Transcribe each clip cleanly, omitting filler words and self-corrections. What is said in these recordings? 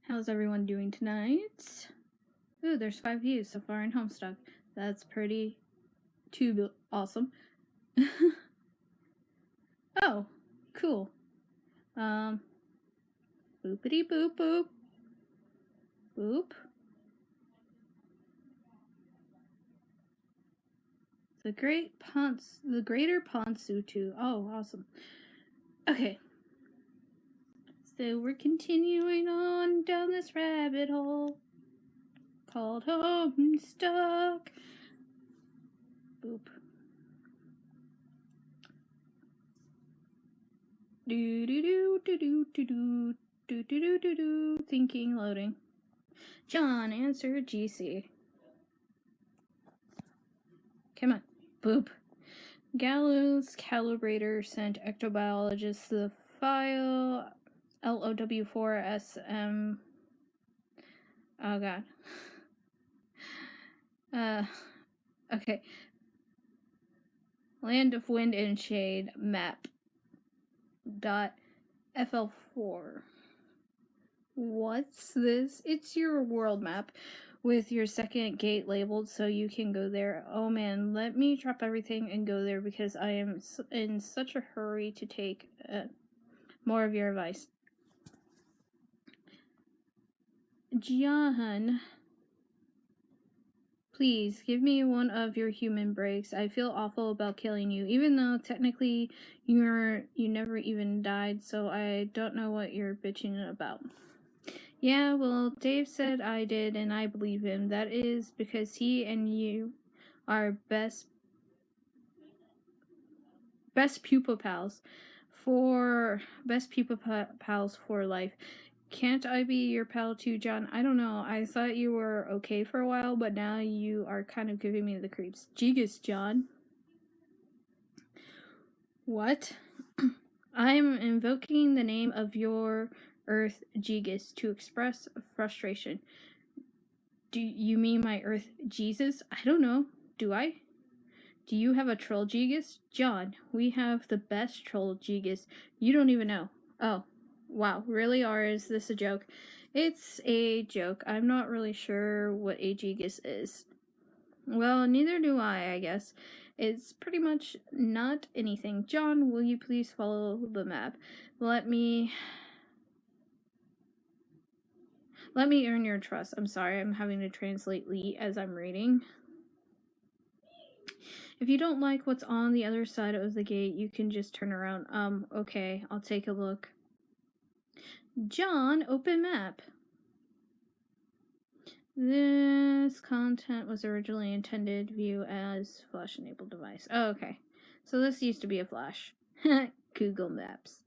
How's everyone doing tonight? Ooh, there's 5 views so far in Homestuck. That's pretty awesome. Oh, cool. Boopity boop boop. Boop. The Greater Ponsutu. Oh, awesome. Okay. So we're continuing on down this rabbit hole called Homestuck. Boop. Do do do do do do do do do do do. Thinking, loading. John, answer GC. Come on. Boop. Gallows Calibrator sent ectobiologist the file LOW4SM. Oh god. Okay. Land of Wind and Shade map. .fl4. What's this? It's your world map with your second gate labeled so you can go there. Oh man, let me drop everything and go there because I am in such a hurry to take more of your advice. John, please give me one of your human breaks. I feel awful about killing you, even though technically you never even died, so I don't know what you're bitching about. Yeah, well, Dave said I did, and I believe him. That is because he and you are best pupil pals for life. Can't I be your pal too, John? I don't know. I thought you were okay for a while, but now you are kind of giving me the creeps. Jegus, John. What? I'm invoking the name of your Earth Jegus to express frustration. Do you mean my Earth Jesus? I don't know. Do I? Do you have a troll Jegus? John, we have the best troll Jegus. You don't even know. Oh, wow. Really? Or is this a joke? It's a joke. I'm not really sure what a Jegus is. Well, neither do I guess. It's pretty much not anything. John, will you please follow the map? Let me earn your trust. I'm sorry, I'm having to translate Lee as I'm reading. If you don't like what's on the other side of the gate, you can just turn around. Okay, I'll take a look. John, open map. This content was originally intended to view as Flash-enabled device. Oh, okay. So this used to be a Flash. Google Maps.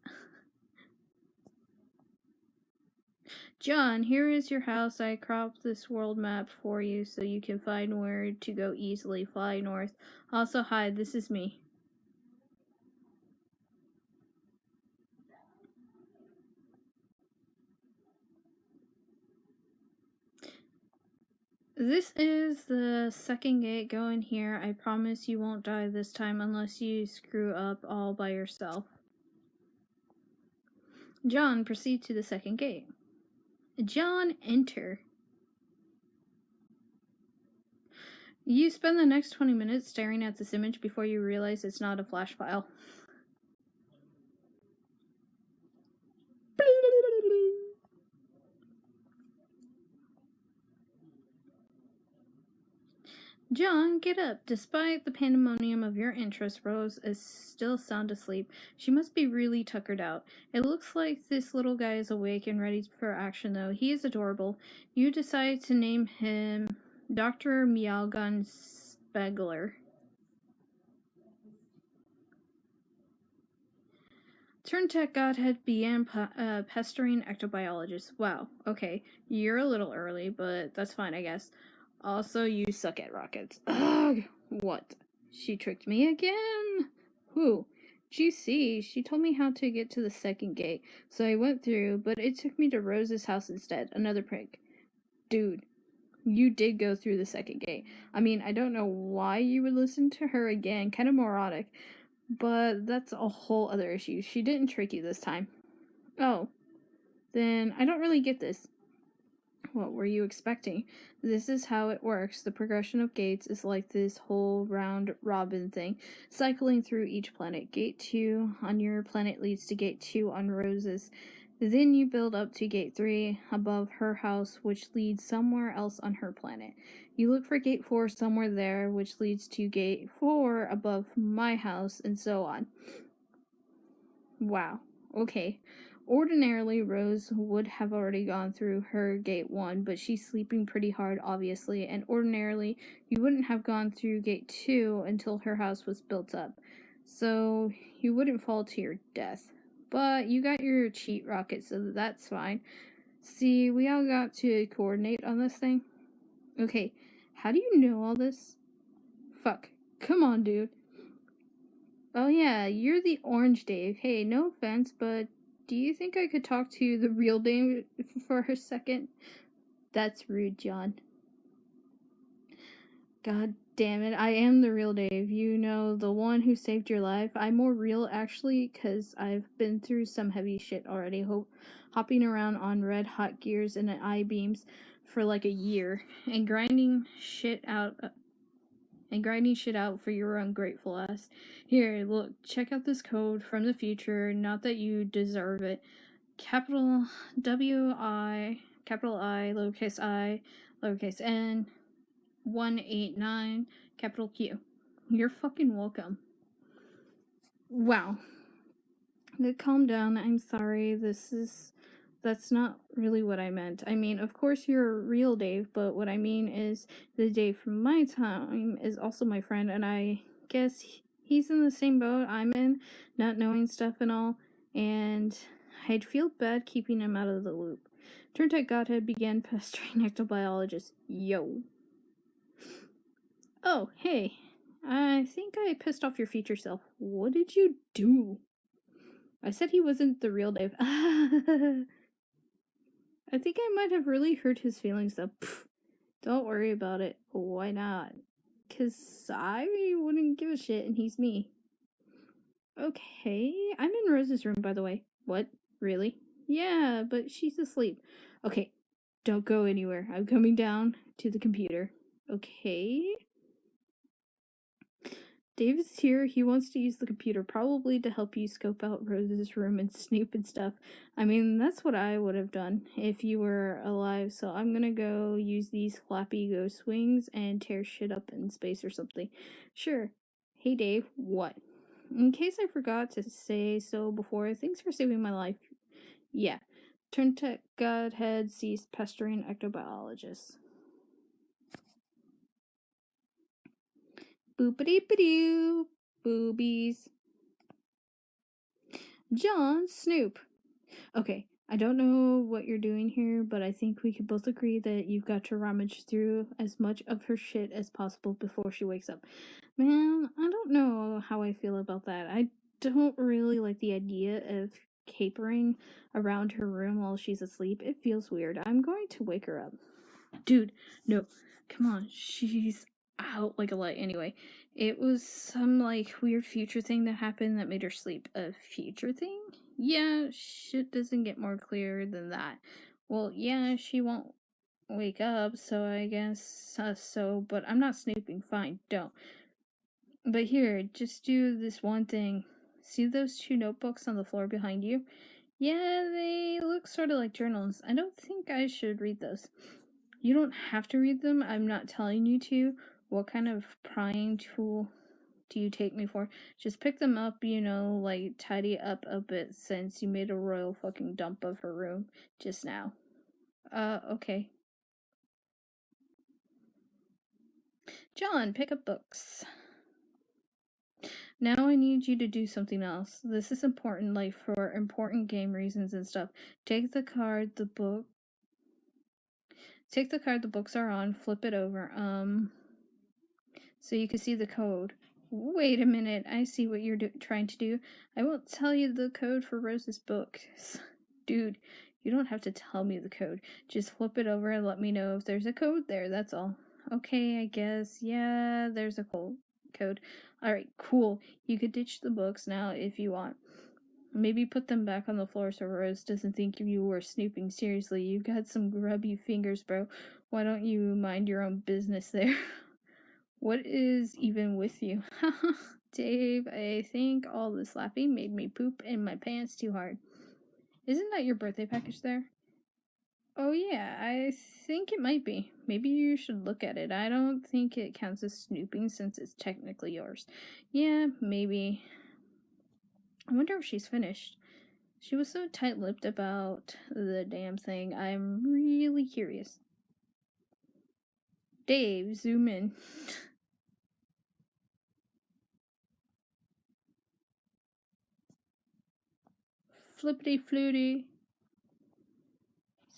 John, here is your house. I cropped this world map for you so you can find where to go easily. Fly north. Also, hi, this is me. This is the second gate. Go in here. I promise you won't die this time unless you screw up all by yourself. John, proceed to the second gate. John, enter. You spend the next 20 minutes staring at this image before you realize it's not a flash file. John, get up. Despite the pandemonium of your interest, Rose is still sound asleep. She must be really tuckered out. It looks like this little guy is awake and ready for action, though. He is adorable. You decide to name him Dr. Meowgun Spegler. Turntech Godhead began pestering ectobiologists. Wow, okay. You're a little early, but that's fine, I guess. Also, you suck at rockets. Ugh! What? She tricked me again? Who? GC. She told me how to get to the second gate, so I went through, but it took me to Rose's house instead. Another prank. Dude, you did go through the second gate. I mean, I don't know why you would listen to her again. Kind of moronic. But that's a whole other issue. She didn't trick you this time. Oh, then I don't really get this. What were you expecting? This is how it works. The progression of gates is like this whole round robin thing, cycling through each planet. Gate 2 on your planet leads to Gate 2 on Rose's. Then you build up to Gate 3 above her house, which leads somewhere else on her planet. You look for Gate 4 somewhere there, which leads to Gate 4 above my house, and so on. Wow. Okay. Ordinarily, Rose would have already gone through her Gate 1, but she's sleeping pretty hard, obviously, and ordinarily, you wouldn't have gone through Gate 2 until her house was built up. So, you wouldn't fall to your death. But you got your cheat rocket, so that's fine. See, we all got to coordinate on this thing. Okay, how do you know all this? Fuck. Come on, dude. Oh yeah, you're the orange Dave. Hey, no offense, but do you think I could talk to the real Dave for a second? That's rude, John. God damn it, I am the real Dave. You know, the one who saved your life. I'm more real, actually, because I've been through some heavy shit already. Hopping around on red hot gears and I-beams for like a year and grinding shit out for your ungrateful ass. Here, look, check out this code from the future. Not that you deserve it. Capital W-I, capital I, lowercase n, 189, capital Q. You're fucking welcome. Wow. Calm down. I'm sorry. That's not really what I meant. I mean, of course you're a real Dave, but what I mean is the Dave from my time is also my friend, and I guess he's in the same boat I'm in, not knowing stuff and all, and I'd feel bad keeping him out of the loop. Turned out Godhead began pestering ectobiologists. Yo. Oh, hey. I think I pissed off your future self. What did you do? I said he wasn't the real Dave. I think I might have really hurt his feelings though. Pfft, don't worry about it. Why not? 'Cause I wouldn't give a shit and he's me. Okay, I'm in Rose's room, by the way. What? Really? Yeah, but she's asleep. Okay, don't go anywhere. I'm coming down to the computer. Okay? David's here. He wants to use the computer, probably to help you scope out Rose's room and snoop and stuff. I mean, that's what I would have done if you were alive, so I'm gonna go use these flappy ghost wings and tear shit up in space or something. Sure. Hey, Dave. What? In case I forgot to say so before, thanks for saving my life. Yeah. Turn to Godhead cease pestering ectobiologists. Boopity-ba-doo. Boobies. John Snoop. Okay, I don't know what you're doing here, but I think we could both agree that you've got to rummage through as much of her shit as possible before she wakes up. Man, I don't know how I feel about that. I don't really like the idea of capering around her room while she's asleep. It feels weird. I'm going to wake her up. Dude, no. Come on, she's out like a light. Anyway, it was some like weird future thing that happened that made her sleep. A future thing? Yeah, shit doesn't get more clear than that. Well, yeah, she won't wake up, so I guess so, but I'm not snooping. Fine, don't. But here, just do this one thing. See those two notebooks on the floor behind you? Yeah, they look sort of like journals. I don't think I should read those. You don't have to read them. I'm not telling you to. What kind of prying tool do you take me for? Just pick them up, like tidy up a bit since you made a royal fucking dump of her room just now. Okay. John, pick up books. Now I need you to do something else. This is important, like for important game reasons and stuff. Take the card the books are on, flip it over, so you can see the code. Wait a minute, I see what you're trying to do. I won't tell you the code for Rose's book. Dude, you don't have to tell me the code. Just flip it over and let me know if there's a code there, that's all. Okay, I guess. Yeah, there's a code. Alright, cool. You could ditch the books now if you want. Maybe put them back on the floor so Rose doesn't think you were snooping seriously. You've got some grubby fingers, bro. Why don't you mind your own business there? What is even with you? Dave, I think all this laughing made me poop in my pants too hard. Isn't that your birthday package there? Oh yeah, I think it might be. Maybe you should look at it. I don't think it counts as snooping since it's technically yours. Yeah, maybe. I wonder if she's finished. She was so tight-lipped about the damn thing. I'm really curious. Dave, zoom in. Flippity fluty.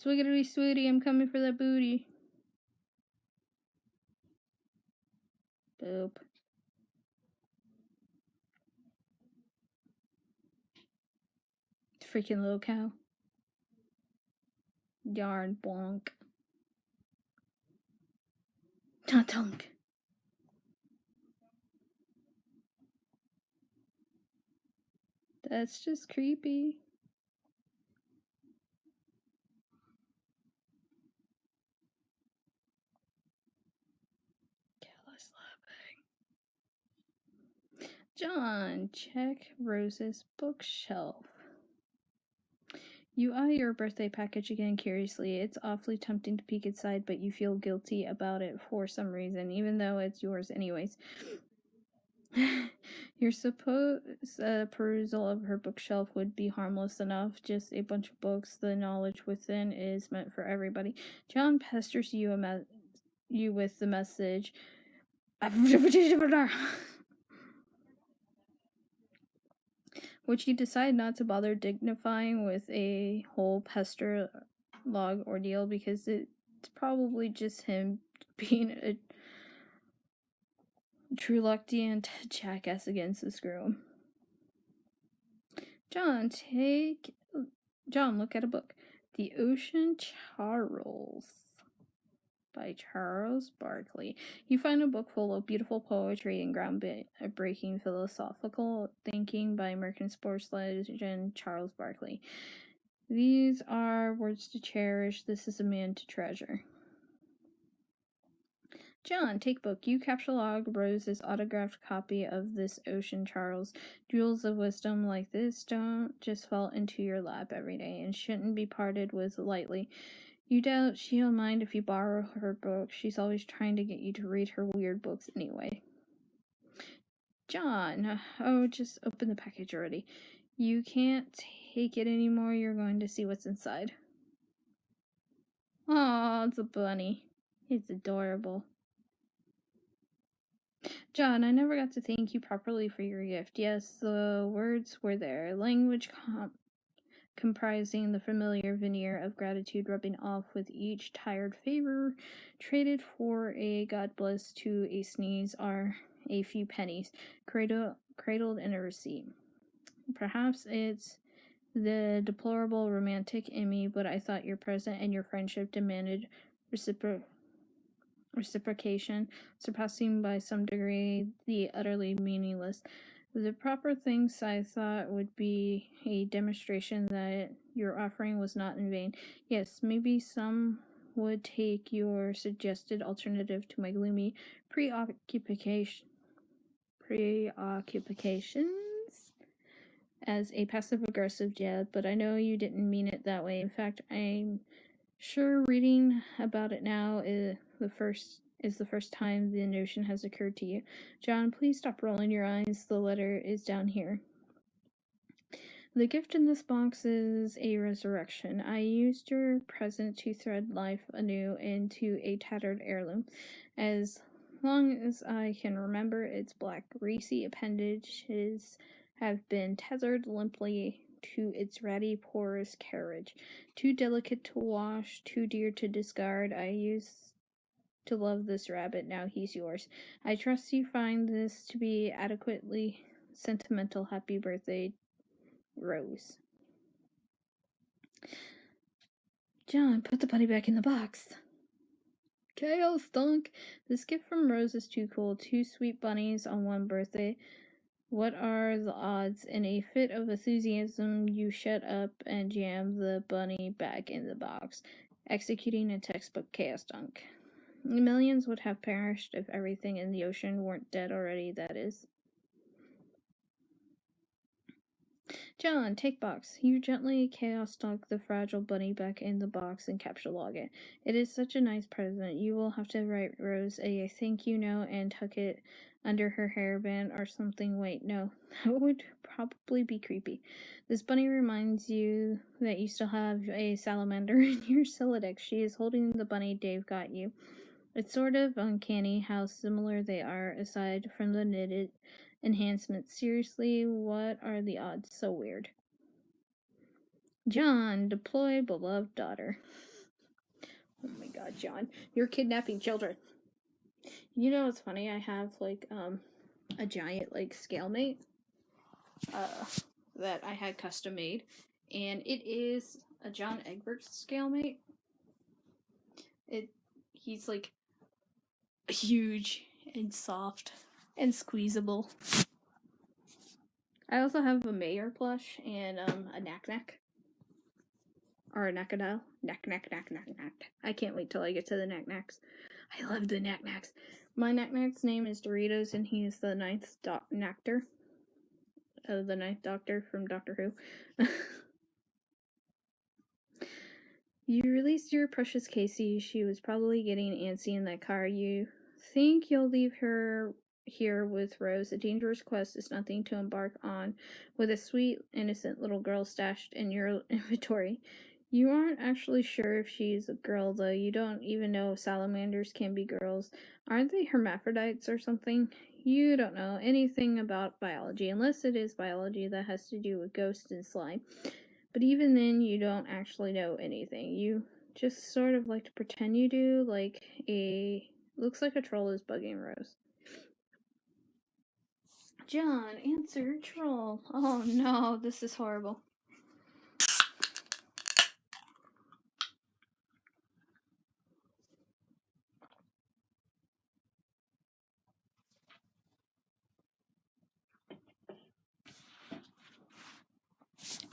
Swiggity swooty, I'm coming for that booty. Boop. Freaking little cow. Yarn bonk. Ta-tunk. That's just creepy. Careless laughing. John, check Rose's bookshelf. You eye your birthday package again curiously. It's awfully tempting to peek inside, but you feel guilty about it for some reason, even though it's yours anyways. Your supposed perusal of her bookshelf would be harmless enough, just a bunch of books. The knowledge within is meant for everybody. John pesters you with the message. Which you decide not to bother dignifying with a whole pester log ordeal because it's probably just him being a reluctant jackass against the screw. John, look at a book. The Ocean Charles by Charles Barkley. You find a book full of beautiful poetry and groundbreaking philosophical thinking by American sports legend Charles Barkley. These are words to cherish. This is a man to treasure. John, take book. You capture log Rose's autographed copy of this Ocean Charles. Jewels of wisdom like this don't just fall into your lap every day and shouldn't be parted with lightly. You doubt she'll mind if you borrow her book. She's always trying to get you to read her weird books anyway. John, oh, just open the package already. You can't take it anymore. You're going to see what's inside. Aw, it's a bunny. It's adorable. John, I never got to thank you properly for your gift. Yes, the words were there. Language comprising the familiar veneer of gratitude rubbing off with each tired favor traded for a God bless to a sneeze are a few pennies cradled in a receipt. Perhaps it's the deplorable romantic in me, but I thought your present and your friendship demanded reciprocation, surpassing by some degree the utterly meaningless. The proper things I thought would be a demonstration that your offering was not in vain. Yes, maybe some would take your suggested alternative to my gloomy preoccupations as a passive-aggressive jab, but I know you didn't mean it that way. In fact, I'm sure reading about it now is the first time the notion has occurred to you. John, please stop rolling your eyes. The letter is down here. The gift in this box is a resurrection. I used your present to thread life anew into a tattered heirloom. As long as I can remember, its black, greasy appendages have been tethered limply to its ratty, porous carriage. Too delicate to wash, too dear to discard. I used to love this rabbit, now he's yours. I trust you find this to be adequately sentimental. Happy birthday, Rose. John, put the bunny back in the box. Chaos Dunk. This gift from Rose is too cool. 2 sweet bunnies on one birthday. What are the odds? In a fit of enthusiasm, you shut up and jam the bunny back in the box, executing a textbook chaos dunk. Millions would have perished if everything in the ocean weren't dead already, that is. John, take box. You gently chaos dunk the fragile bunny back in the box and capture log it. It is such a nice present. You will have to write Rose a thank you note and tuck it under her hairband or something. Wait, no, that would probably be creepy. This bunny reminds you that you still have a salamander in your Silodex. She is holding the bunny Dave got you. It's sort of uncanny how similar they are, aside from the knitted enhancements. Seriously, what are the odds? So weird. John, deploy beloved daughter. Oh my god, John. You're kidnapping children. You know what's funny? I have a giant scale mate that I had custom made. And it is a John Egbert scale mate. He's huge and soft and squeezable. I also have a mayor plush and a knack-knack. Or a knackadile. Knack. I can't wait till I get to the knack-knacks. I love the knack-knacks. My knack-knack's name is Doritos, and he is the ninth Nectar. The ninth Doctor from Doctor Who. You released your precious Casey. She was probably getting antsy in that car. You think you'll leave her here with Rose. A dangerous quest is nothing to embark on with a sweet, innocent little girl stashed in your inventory. You aren't actually sure if she's a girl, though. You don't even know if salamanders can be girls. Aren't they hermaphrodites or something? You don't know anything about biology, unless it is biology that has to do with ghosts and slime. But even then, you don't actually know anything. You just sort of like to pretend you do, looks like a troll is bugging Rose. John, answer troll. Oh no, this is horrible.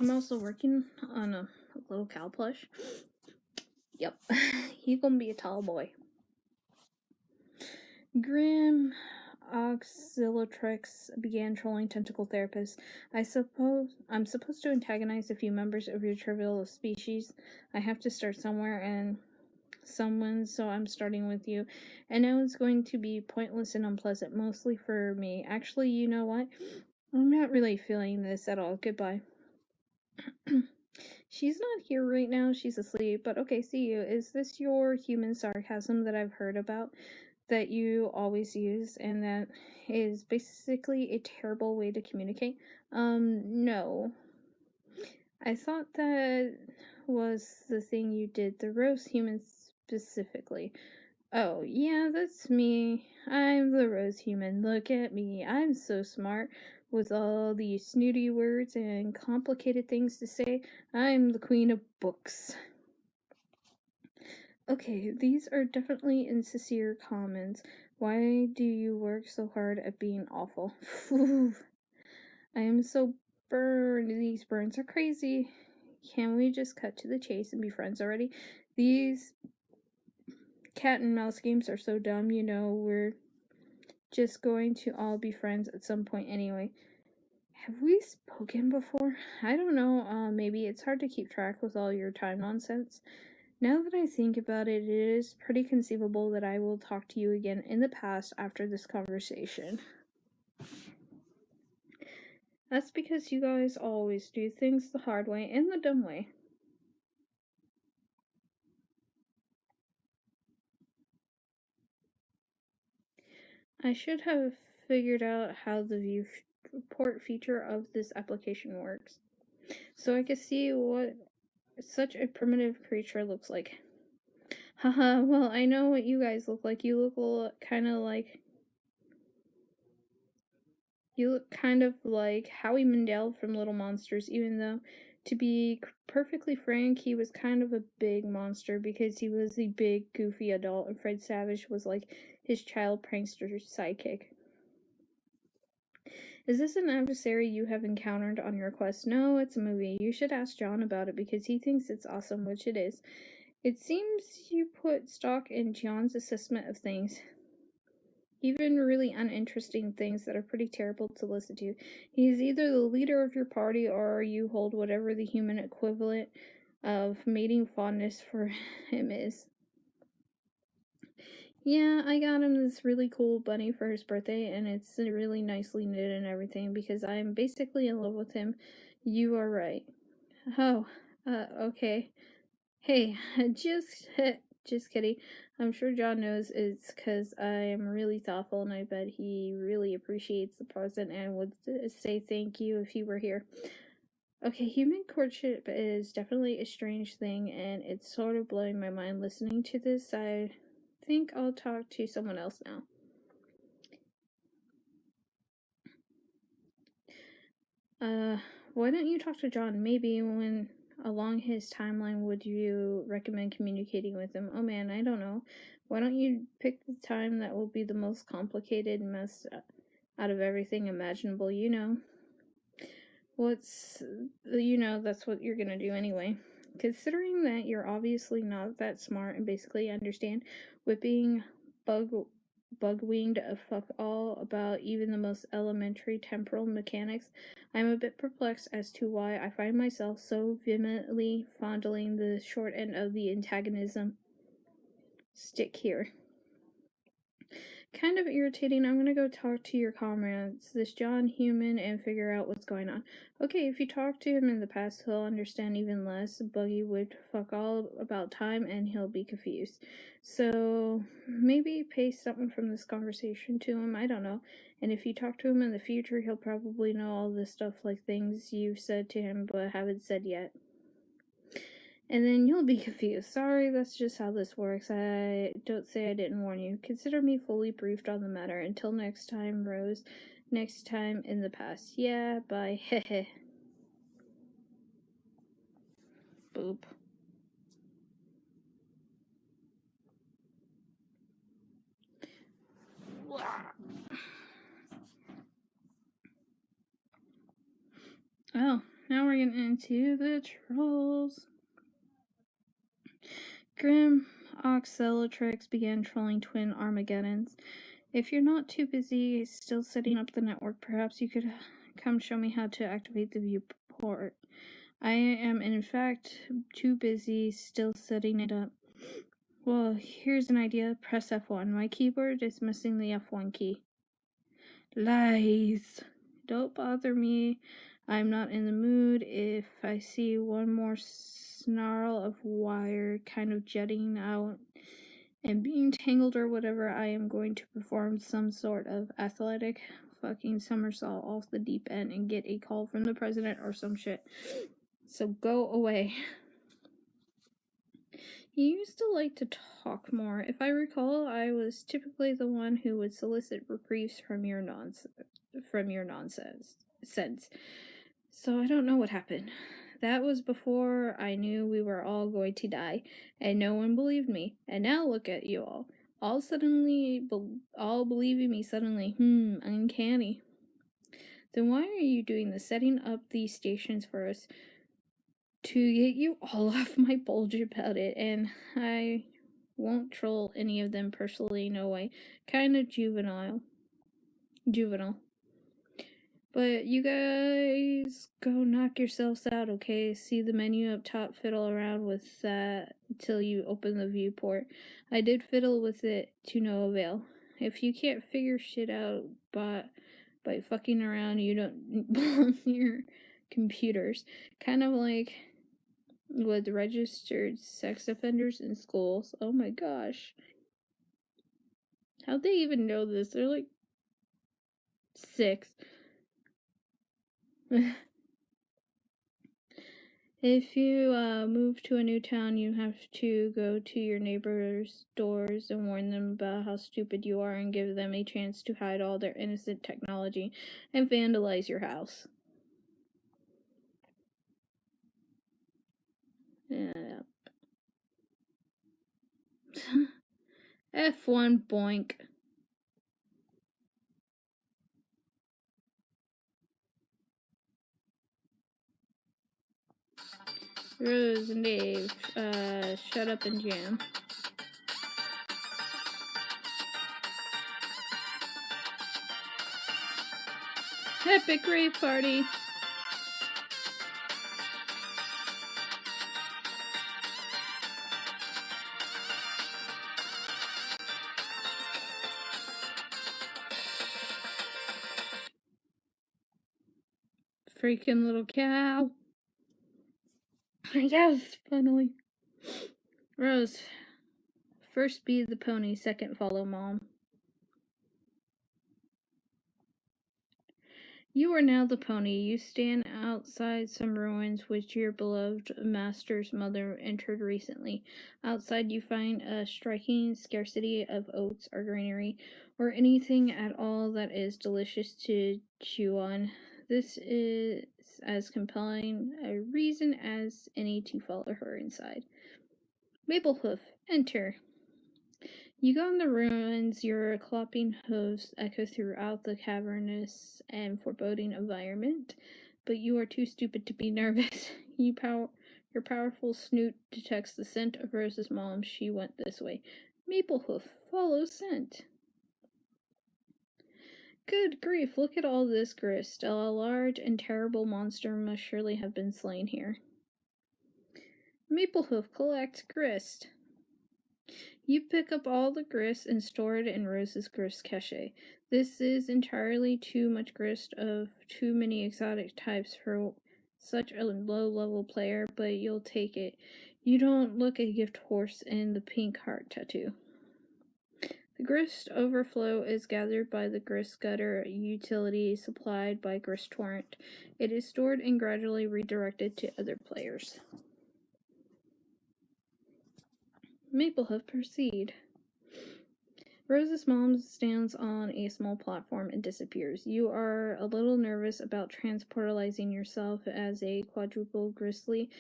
I'm also working on a little cow plush. Yep, he's gonna be a tall boy. Grim Auxilitrix began trolling tentacle therapists. I'm supposed to antagonize a few members of your trivial species. I have to start somewhere, and so I'm starting with you. And now it's going to be pointless and unpleasant, mostly for me. Actually, you know what? I'm not really feeling this at all. Goodbye. She's not here right now. She's asleep. But okay, see you. Is this your human sarcasm that I've heard about that you always use and that is basically a terrible way to communicate? No. I thought that was the thing you did, the roast human specifically. Oh, yeah, that's me. I'm the rose human. Look at me. I'm so smart with all these snooty words and complicated things to say. I'm the queen of books. Okay, these are definitely insincere comments. Why do you work so hard at being awful? I am so burned. These burns are crazy. Can we just cut to the chase and be friends already? These cat and mouse games are so dumb, we're just going to all be friends at some point anyway. Have we spoken before? I don't know, maybe it's hard to keep track with all your time nonsense. Now that I think about it, it is pretty conceivable that I will talk to you again in the past after this conversation. That's because you guys always do things the hard way and the dumb way. I should have figured out how the viewport feature of this application works, so I could see what such a primitive creature looks like. Haha, well, I know what you guys look like. You look kind of like Howie Mandel from Little Monsters, even though, to be perfectly frank, he was kind of a big monster because he was the big, goofy adult, and Fred Savage was like his child prankster sidekick. Is this an adversary you have encountered on your quest? No, it's a movie. You should ask John about it because he thinks it's awesome, which it is. It seems you put stock in John's assessment of things. Even really uninteresting things that are pretty terrible to listen to. He's either the leader of your party or you hold whatever the human equivalent of mating fondness for him is. Yeah, I got him this really cool bunny for his birthday, and it's really nicely knit and everything because I'm basically in love with him. You are right. Oh, okay. Hey, just kidding. I'm sure John knows it's because I am really thoughtful, and I bet he really appreciates the present and would say thank you if he were here. Okay, human courtship is definitely a strange thing, and it's sort of blowing my mind listening to this. I think I'll talk to someone else now. Why don't you talk to John? Maybe when along his timeline would you recommend communicating with him? Oh man, I don't know. Why don't you pick the time that will be the most complicated mess out of everything imaginable? That's what you're gonna do anyway. Considering that you're obviously not that smart and basically understand whipping bug-winged fuck all about even the most elementary temporal mechanics, I'm a bit perplexed as to why I find myself so vehemently fondling the short end of the antagonism stick here. Kind of irritating. I'm gonna go talk to your comrades, this John human, and figure out what's going on. Okay, if you talk to him in the past, he'll understand even less. Buggy would fuck all about time and he'll be confused. So maybe paste something from this conversation to him. I don't know. And if you talk to him in the future, he'll probably know all this stuff, like things you've said to him but haven't said yet. And then you'll be confused. Sorry, that's just how this works. I don't say I didn't warn you. Consider me fully briefed on the matter. Until next time, Rose. Next time in the past. Yeah, bye. Hehe. Boop. Oh, now we're getting into the trolls. Grim Oxelotrix began trolling twin Armageddons. If you're not too busy still setting up the network, perhaps you could come show me how to activate the viewport. I am, in fact, too busy still setting it up. Well, here's an idea. Press F1. My keyboard is missing the F1 key. Lies. Don't bother me. I'm not in the mood. If I see one more snarl of wire kind of jutting out and being tangled or whatever, I am going to perform some sort of athletic fucking somersault off the deep end and get a call from the president or some shit. So go away. He used to like to talk more. If I recall, I was typically the one who would solicit reprieves from your nonsense. So I don't know what happened. That was before I knew we were all going to die, and no one believed me. And now look at you all. All believing me suddenly. Uncanny. Then why are you doing this? Setting up these stations for us to get you all off my bulge about it, and I won't troll any of them personally, no way. Kind of juvenile. But you guys go knock yourselves out, okay? See the menu up top, fiddle around with that until you open the viewport. I did fiddle with it to no avail. If you can't figure shit out by fucking around, you don't belong near computers. Kind of like with registered sex offenders in schools. Oh my gosh. How'd they even know this? They're like 6. If you move to a new town, you have to go to your neighbors' doors and warn them about how stupid you are and give them a chance to hide all their innocent technology and vandalize your house. Yeah. F1 boink. Rose and Dave, shut up and jam. Epic rave party! Freaking little cow. Yes, finally. Rose, first be the pony, second follow Mom. You are now the pony. You stand outside some ruins which your beloved master's mother entered recently. Outside you find a striking scarcity of oats or greenery, or anything at all that is delicious to chew on. This is as compelling a reason as any to follow her inside. Maplehoof, enter. You go in the ruins, your clopping hooves echo throughout the cavernous and foreboding environment, but you are too stupid to be nervous. Your powerful snoot detects the scent of Rose's mom. She went this way. Maplehoof, follow scent. Good grief, look at all this grist. A large and terrible monster must surely have been slain here. Maplehoof, collect grist. You pick up all the grist and store it in Rose's grist cache. This is entirely too much grist of too many exotic types for such a low-level player, but you'll take it. You don't look a gift horse in the pink heart tattoo. The grist overflow is gathered by the grist gutter utility supplied by Grist Torrent. It is stored and gradually redirected to other players. Maplehoof, proceed. Rose's mom stands on a small platform and disappears. You are a little nervous about transportalizing yourself as a quadruple grizzly.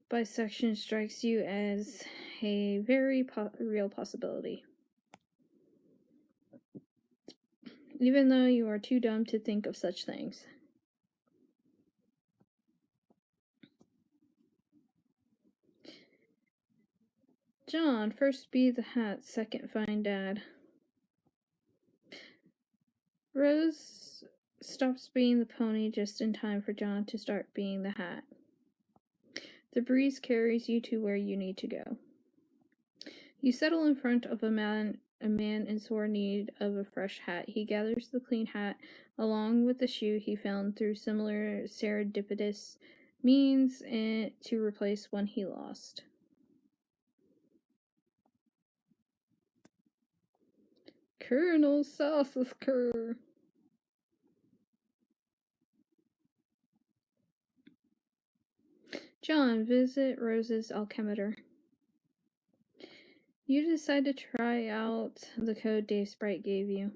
Bisection strikes you as a very real possibility. Even though you are too dumb to think of such things. John, first be the hat, second find Dad. Rose stops being the pony just in time for John to start being the hat. The breeze carries you to where you need to go. You settle in front of a man in sore need of a fresh hat. He gathers the clean hat along with the shoe he found through similar serendipitous means to replace one he lost. Colonel Sausaker. John, visit Rose's alchemeter. You decide to try out the code Dave Sprite gave you.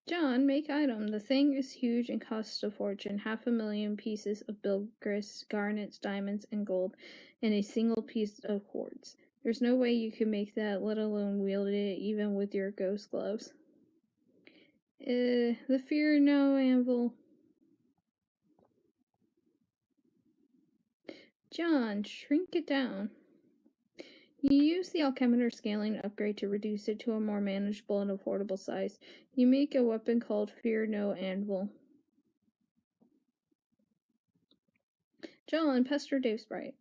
John, make item. The thing is huge and costs a fortune. 500,000 pieces of bilgrist, garnets, diamonds, and gold, in a single piece of quartz. There's no way you could make that, let alone wield it, even with your ghost gloves. The fear no anvil. John, shrink it down. You use the alchemeter scaling upgrade to reduce it to a more manageable and affordable size. You make a weapon called Fear No Anvil. John, pester Dave Sprite.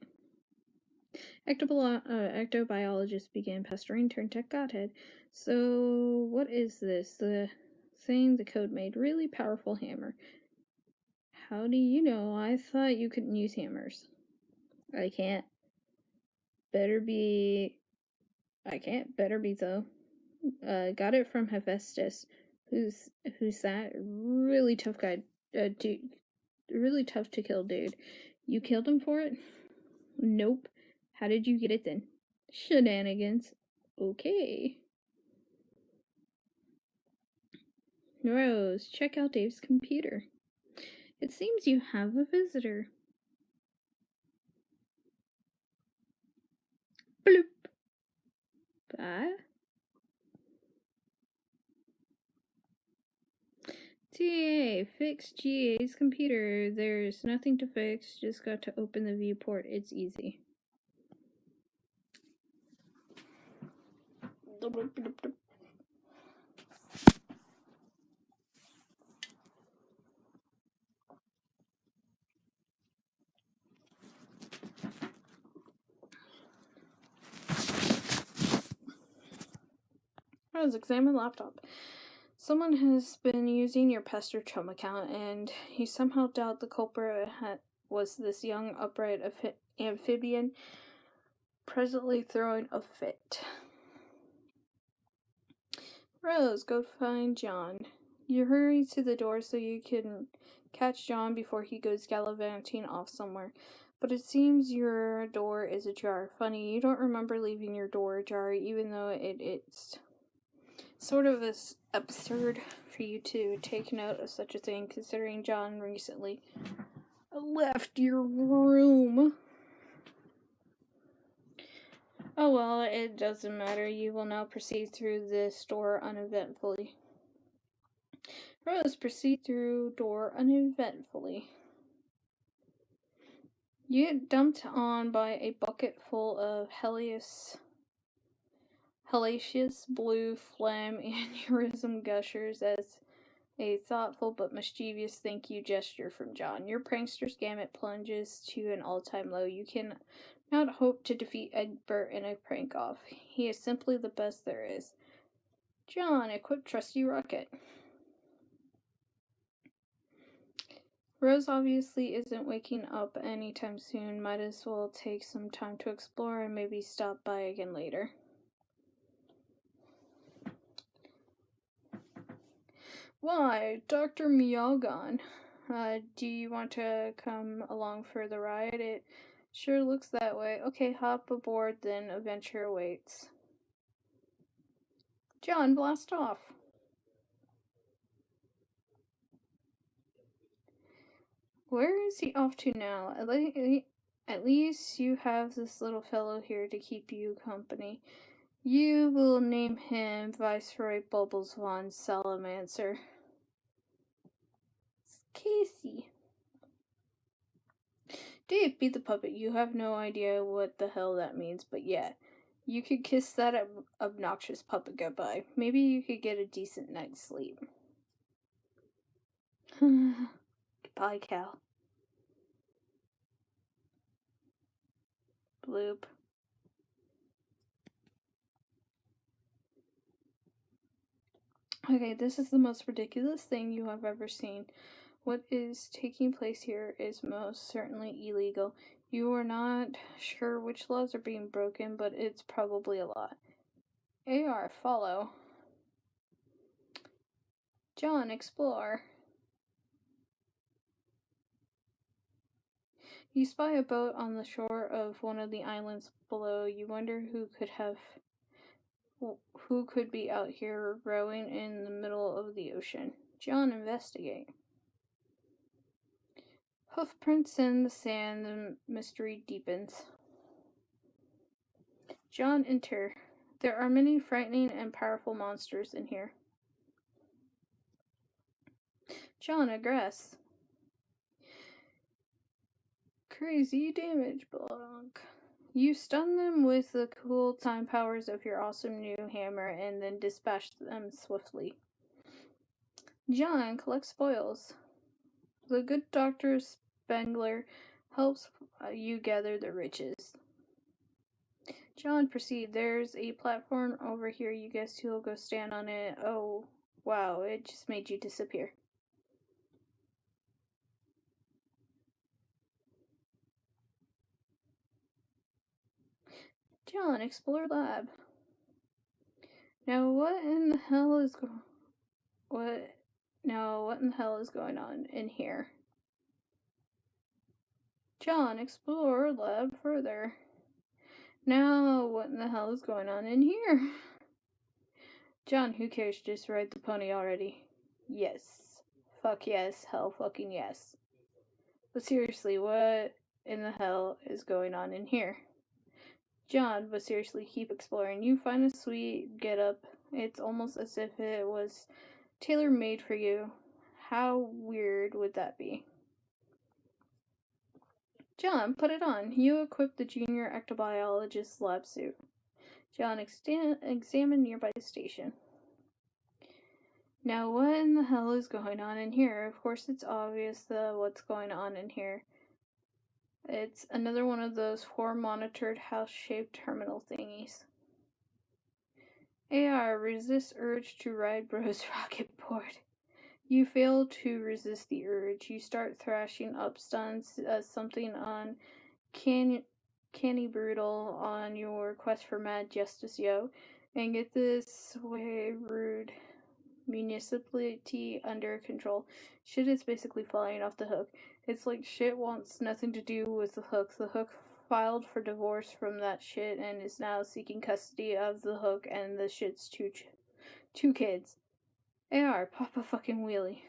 Ectobiologist began pestering Turntech Godhead. So, what is this? The thing the code made. Really powerful hammer. How do you know? I thought you couldn't use hammers. I can't. Better be though. Got it from Hephaestus. Who's that? Really tough guy. Dude. Really tough to kill dude. You killed him for it? Nope. How did you get it then? Shenanigans. Okay. Rose, check out Dave's computer. It seems you have a visitor. Bloop. Bye. GA, fix GA's computer. There's nothing to fix, just got to open the viewport. It's easy. Let's examine laptop. Someone has been using your pester chum account, and you somehow doubt the culprit was this young, upright amphibian presently throwing a fit. Rose, go find John. You hurry to the door so you can catch John before he goes gallivanting off somewhere. But it seems your door is ajar. Funny, you don't remember leaving your door ajar, even though it's sort of absurd for you to take note of such a thing, considering John recently left your room. Oh well, it doesn't matter. You will now proceed through this door uneventfully. Rose, proceed through door uneventfully. You get dumped on by a bucket full of hellacious blue phlegm aneurysm gushers as a thoughtful but mischievous thank you gesture from John. Your prankster's gamut plunges to an all-time low. You can not hope to defeat Egbert in a prank-off. He is simply the best there is. John, equip trusty rocket. Rose obviously isn't waking up anytime soon. Might as well take some time to explore and maybe stop by again later. Why, Dr. Miyagon, do you want to come along for the ride? It sure looks that way. Okay, hop aboard, then adventure awaits. John, blast off. Where is he off to now? At least you have this little fellow here to keep you company. You will name him Viceroy Bubbles von Salamancer. Casey. Dave, be the puppet. You have no idea what the hell that means, but yeah. You could kiss that obnoxious puppet goodbye. Maybe you could get a decent night's sleep. Goodbye, Cal. Bloop. Okay, this is the most ridiculous thing you have ever seen. What is taking place here is most certainly illegal. You are not sure which laws are being broken, but it's probably a lot. AR, follow. John, explore. You spy a boat on the shore of one of the islands below. You wonder who could be out here rowing in the middle of the ocean. John, investigate. Hoofprints in the sand, the mystery deepens. John, enter. There are many frightening and powerful monsters in here. John, aggress. Crazy damage block. You stun them with the cool time powers of your awesome new hammer and then dispatch them swiftly. John, collect spoils. The good Dr. Spengler helps you gather the riches. John, proceed. There's a platform over here. You guess who'll go stand on it? Oh, wow, it just made you disappear. John, explore lab. Now what in the hell is what in the hell is going on in here? John, explore lab further. Now what in the hell is going on in here? John, who cares? Just ride the pony already. Yes. Fuck yes. Hell fucking yes. But seriously, what in the hell is going on in here? John, but seriously, keep exploring. You find a sweet get up. It's almost as if it was tailor-made for you. How weird would that be? John, put it on. You equip the junior ectobiologist's lab suit. John examined nearby station. Now, what in the hell is going on in here? Of course, it's obvious what's going on in here. It's another one of those 4 monitored house-shaped terminal thingies. AR, resist urge to ride bro's rocket board. You fail to resist the urge. You start thrashing up stunts as something on Canny Brutal on your quest for mad justice, yo. And get this way, rude municipality under control. Shit is basically flying off the hook. It's like shit wants nothing to do with the hook. The hook filed for divorce from that shit and is now seeking custody of the hook and the shit's two kids. AR, pop a fucking wheelie.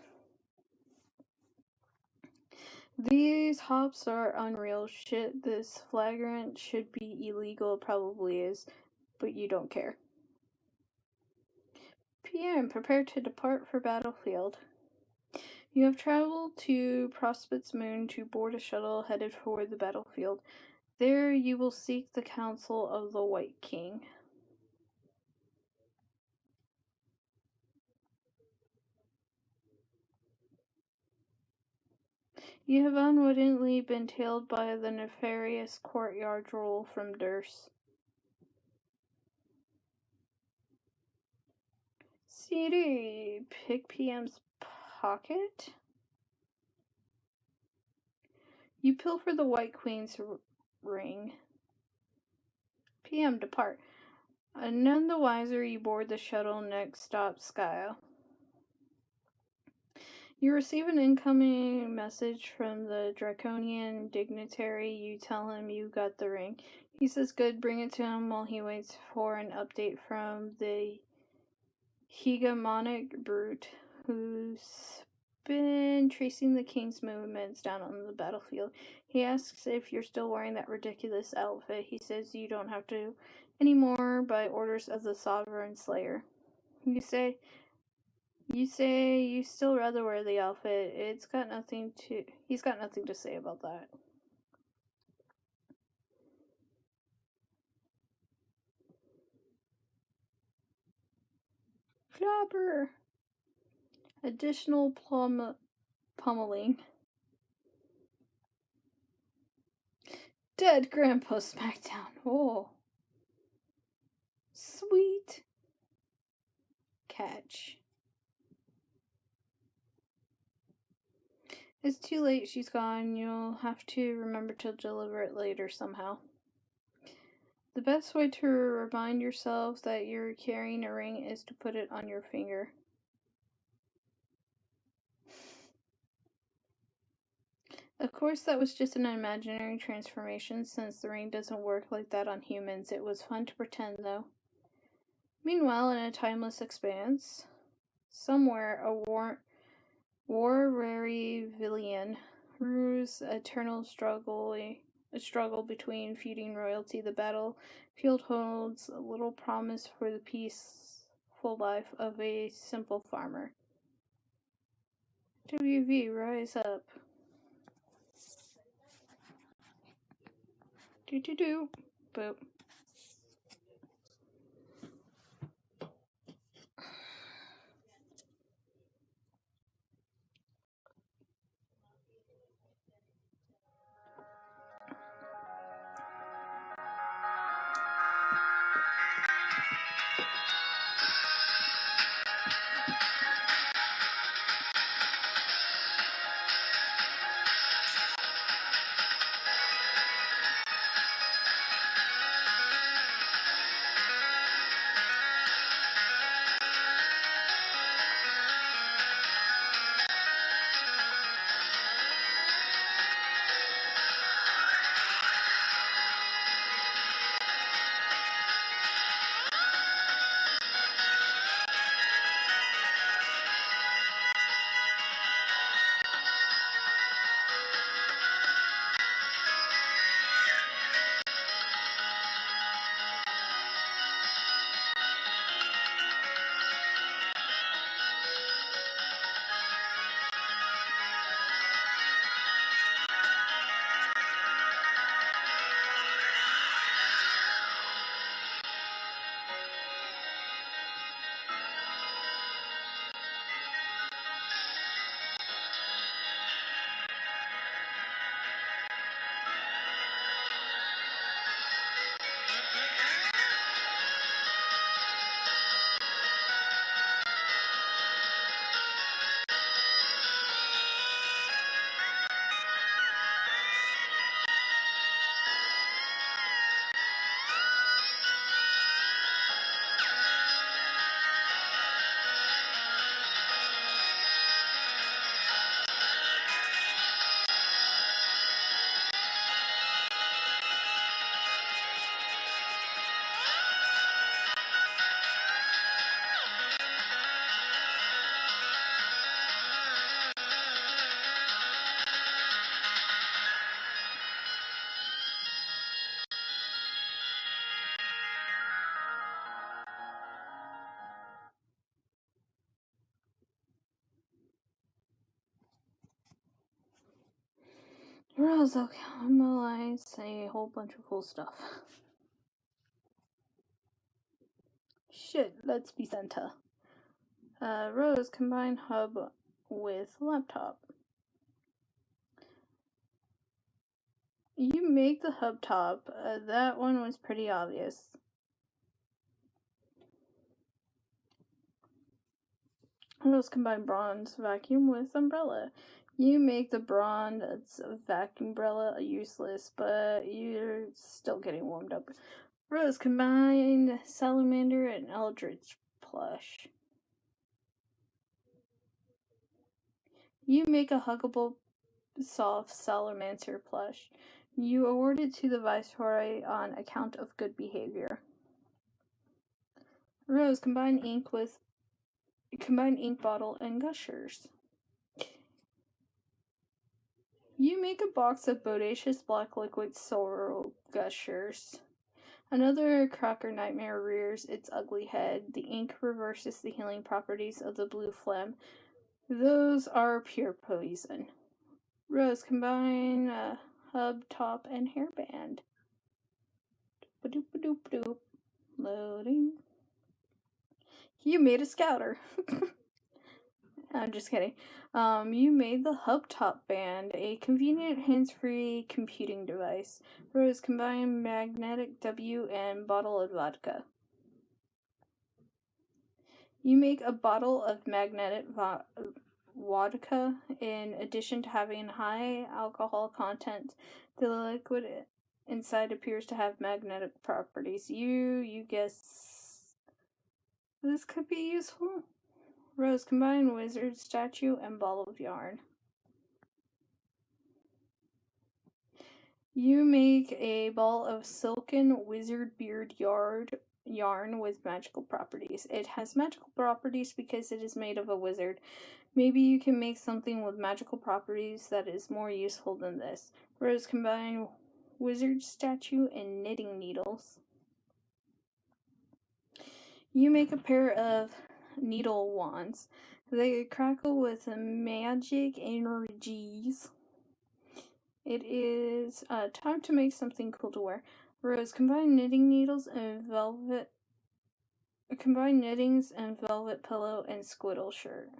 These hops are unreal shit. This flagrant should be illegal, probably is, but you don't care. PM, prepare to depart for battlefield. You have traveled to Prospect's moon to board a shuttle headed for the battlefield. There you will seek the counsel of the White King. You have unwittingly been tailed by the nefarious courtyard droll from Durst. CD, pick PM's pocket? You pilfer the White Queen's ring. PM, depart. None the wiser, you board the shuttle, next stop Skyle. You receive an incoming message from the draconian dignitary. You tell him you got the ring. He says good, bring it to him while he waits for an update from the hegemonic brute who's been tracing the king's movements down on the battlefield. He asks if you're still wearing that ridiculous outfit. He says you don't have to anymore by orders of the Sovereign Slayer. You say you still rather wear the outfit. He's got nothing to say about that. Flopper. Additional pummeling. Dead Grandpa Smackdown. Oh. Sweet. Catch. It's too late, she's gone. You'll have to remember to deliver it later somehow. The best way to remind yourself that you're carrying a ring is to put it on your finger. Of course, that was just an imaginary transformation, since the ring doesn't work like that on humans. It was fun to pretend, though. Meanwhile, in a timeless expanse, somewhere, a war-weary villain, Rue's eternal struggle between feuding royalty. The battlefield holds little promise for the peaceful life of a simple farmer. WV, rise up. Do. Boop. Rose, I'll caramelize a whole bunch of cool stuff. Shit, let's be Santa. Rose, combine hub with laptop. You make the hub top. That one was pretty obvious. Rose, combine bronze vacuum with umbrella. You make the bronze vacuum umbrella useless, but you're still getting warmed up. Rose, combine salamander and eldritch plush. You make a huggable soft salamander plush. You award it to the Viceroy on account of good behavior. Rose, combine ink bottle and gushers. You make a box of bodacious black liquid sorrel gushers. Another cracker nightmare rears its ugly head. The ink reverses the healing properties of the blue phlegm. Those are pure poison. Rose, combine hub, top, and hairband. Doop-a-doop-a-doop. Loading. You made a scouter. I'm just kidding. You made the hub top band, a convenient hands-free computing device. Rose, combine magnetic W and bottle of vodka. You make a bottle of magnetic vodka. In addition to having high alcohol content, the liquid inside appears to have magnetic properties. You guess this could be useful? Rose, combine wizard statue and ball of yarn. You make a ball of silken wizard beard yarn with magical properties. It has magical properties because it is made of a wizard. Maybe you can make something with magical properties that is more useful than this. Rose, combine wizard statue and knitting needles. You make a pair of needle wands. They crackle with magic energies. It is time to make something cool to wear. Rose, combine knitting needles and velvet. Combine knittings and velvet pillow and squiddle shirt.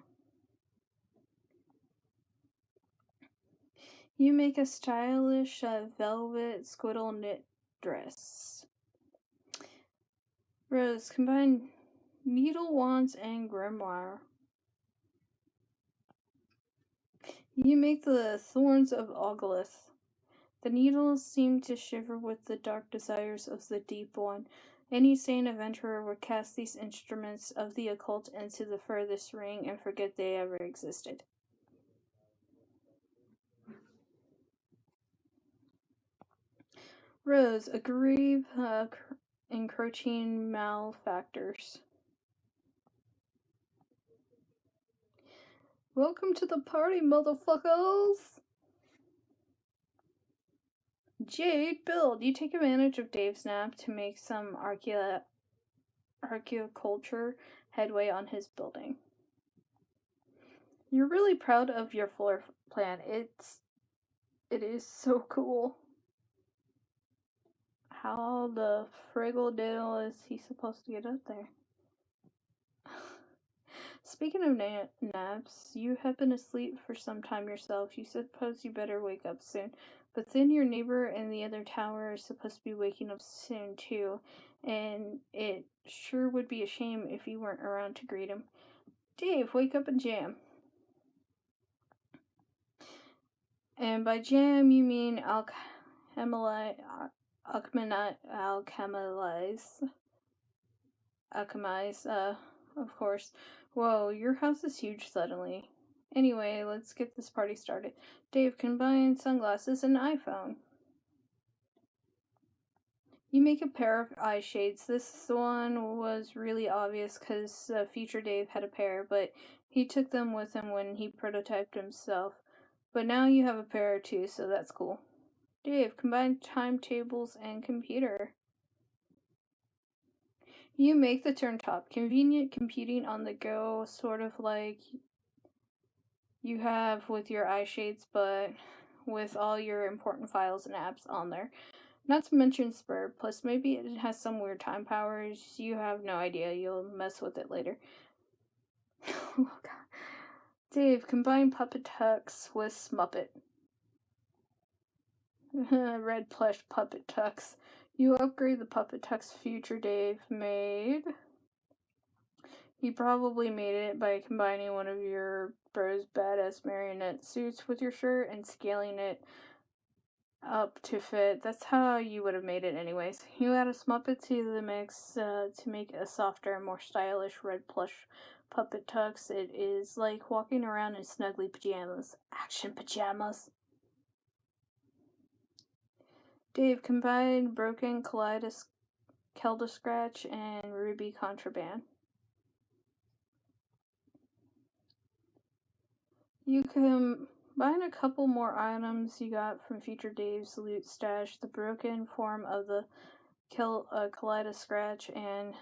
You make a stylish velvet squiddle knit dress. Rose, combine needle wands and grimoire. You make the thorns of Oglyth. The needles seem to shiver with the dark desires of the deep one. Any sane adventurer would cast these instruments of the occult into the furthest ring and forget they ever existed. Rose, aggrieve encroaching malefactors. Welcome to the party, motherfuckers! Jade, build. You take advantage of Dave's nap to make some archaeoculture headway on his building. You're really proud of your floor plan. It is so cool. How the friggle diddle is he supposed to get up there? Speaking of naps, you have been asleep for some time yourself. You suppose you better wake up soon. But then your neighbor in the other tower is supposed to be waking up soon too, and it sure would be a shame if you weren't around to greet him. Dave, wake up and jam. And by jam, you mean alchemize. Alchemize, of course. Whoa, your house is huge suddenly. Anyway, let's get this party started. Dave, combine sunglasses and iPhone. You make a pair of eye shades. This one was really obvious because future Dave had a pair, but he took them with him when he prototyped himself. But now you have a pair too, so that's cool. Dave, combine timetables and computer. You make the turntop. Convenient computing on the go, sort of like you have with your eye shades, but with all your important files and apps on there. Not to mention Spur, plus maybe it has some weird time powers. You have no idea. You'll mess with it later. Oh, God. Dave, combine Puppet Tux with Smuppet. Red plush Puppet Tux. You upgrade the Puppet Tux future Dave made. He probably made it by combining one of your bro's badass marionette suits with your shirt and scaling it up to fit. That's how you would have made it anyways. You add a Smuppet to the mix to make a softer and more stylish red plush Puppet Tux. It is like walking around in snuggly pajamas. Action pajamas. Dave, combine Broken Kelda Scratch and Ruby Contraband. You combine a couple more items you got from Future Dave's loot stash, the broken form of the Kaleido Scratch, and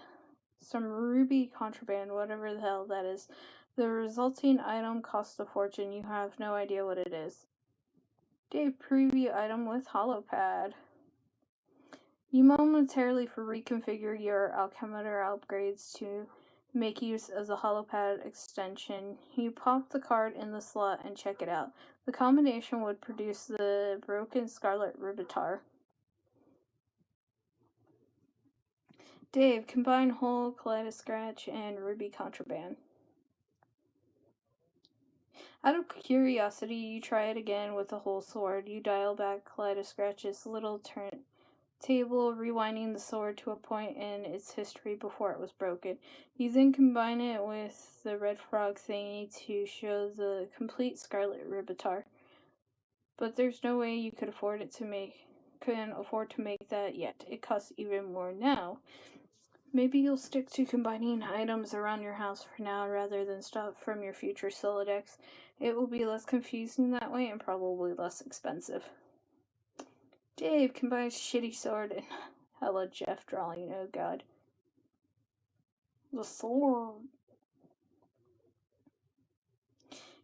some Ruby Contraband, whatever the hell that is. The resulting item costs a fortune. You have no idea what it is. Dave, preview item with HoloPad. You momentarily reconfigure your alchemitor upgrades to make use of the HoloPad extension. You pop the card in the slot and check it out. The combination would produce the broken Scarlet Ribitar. Dave, combine whole Kaleido Scratch and Ruby Contraband. Out of curiosity, you try it again with a whole sword. You dial back Kaleido Scratch's little turntable, rewinding the sword to a point in its history before it was broken. You then combine it with the red frog thingy to show the complete Scarlet Ribitar. But there's no way you couldn't afford to make that yet. It costs even more now. Maybe you'll stick to combining items around your house for now rather than stuff from your future Solidex. It will be less confusing that way and probably less expensive. Dave combines shitty sword and hella Jeff drawing. Oh god. The sword.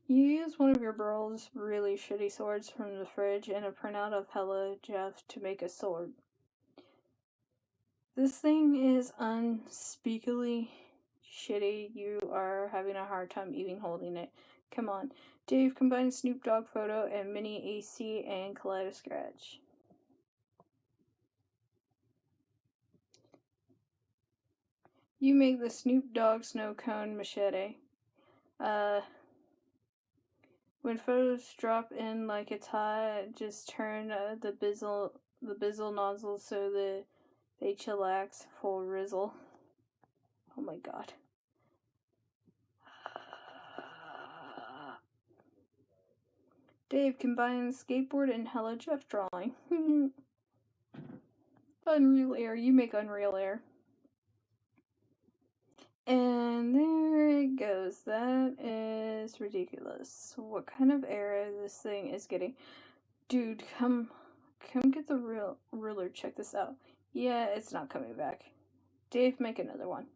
You use one of your bro's really shitty swords from the fridge and a printout of hella Jeff to make a sword. This thing is unspeakably shitty. You are having a hard time even holding it. Come on. Dave combines Snoop Dogg photo and mini AC and Kaleido Scratch. You make the Snoop Dogg snow cone machete. When photos drop in like it's hot, just turn the bizzle nozzle so they chillax full rizzle. Oh my god. Dave combines skateboard and hella Jeff drawing. Unreal Air. You make Unreal Air. And there it goes. That is ridiculous. What kind of error this thing is getting? Dude, come get the real ruler. Check this out. Yeah, it's not coming back. Dave, make another one.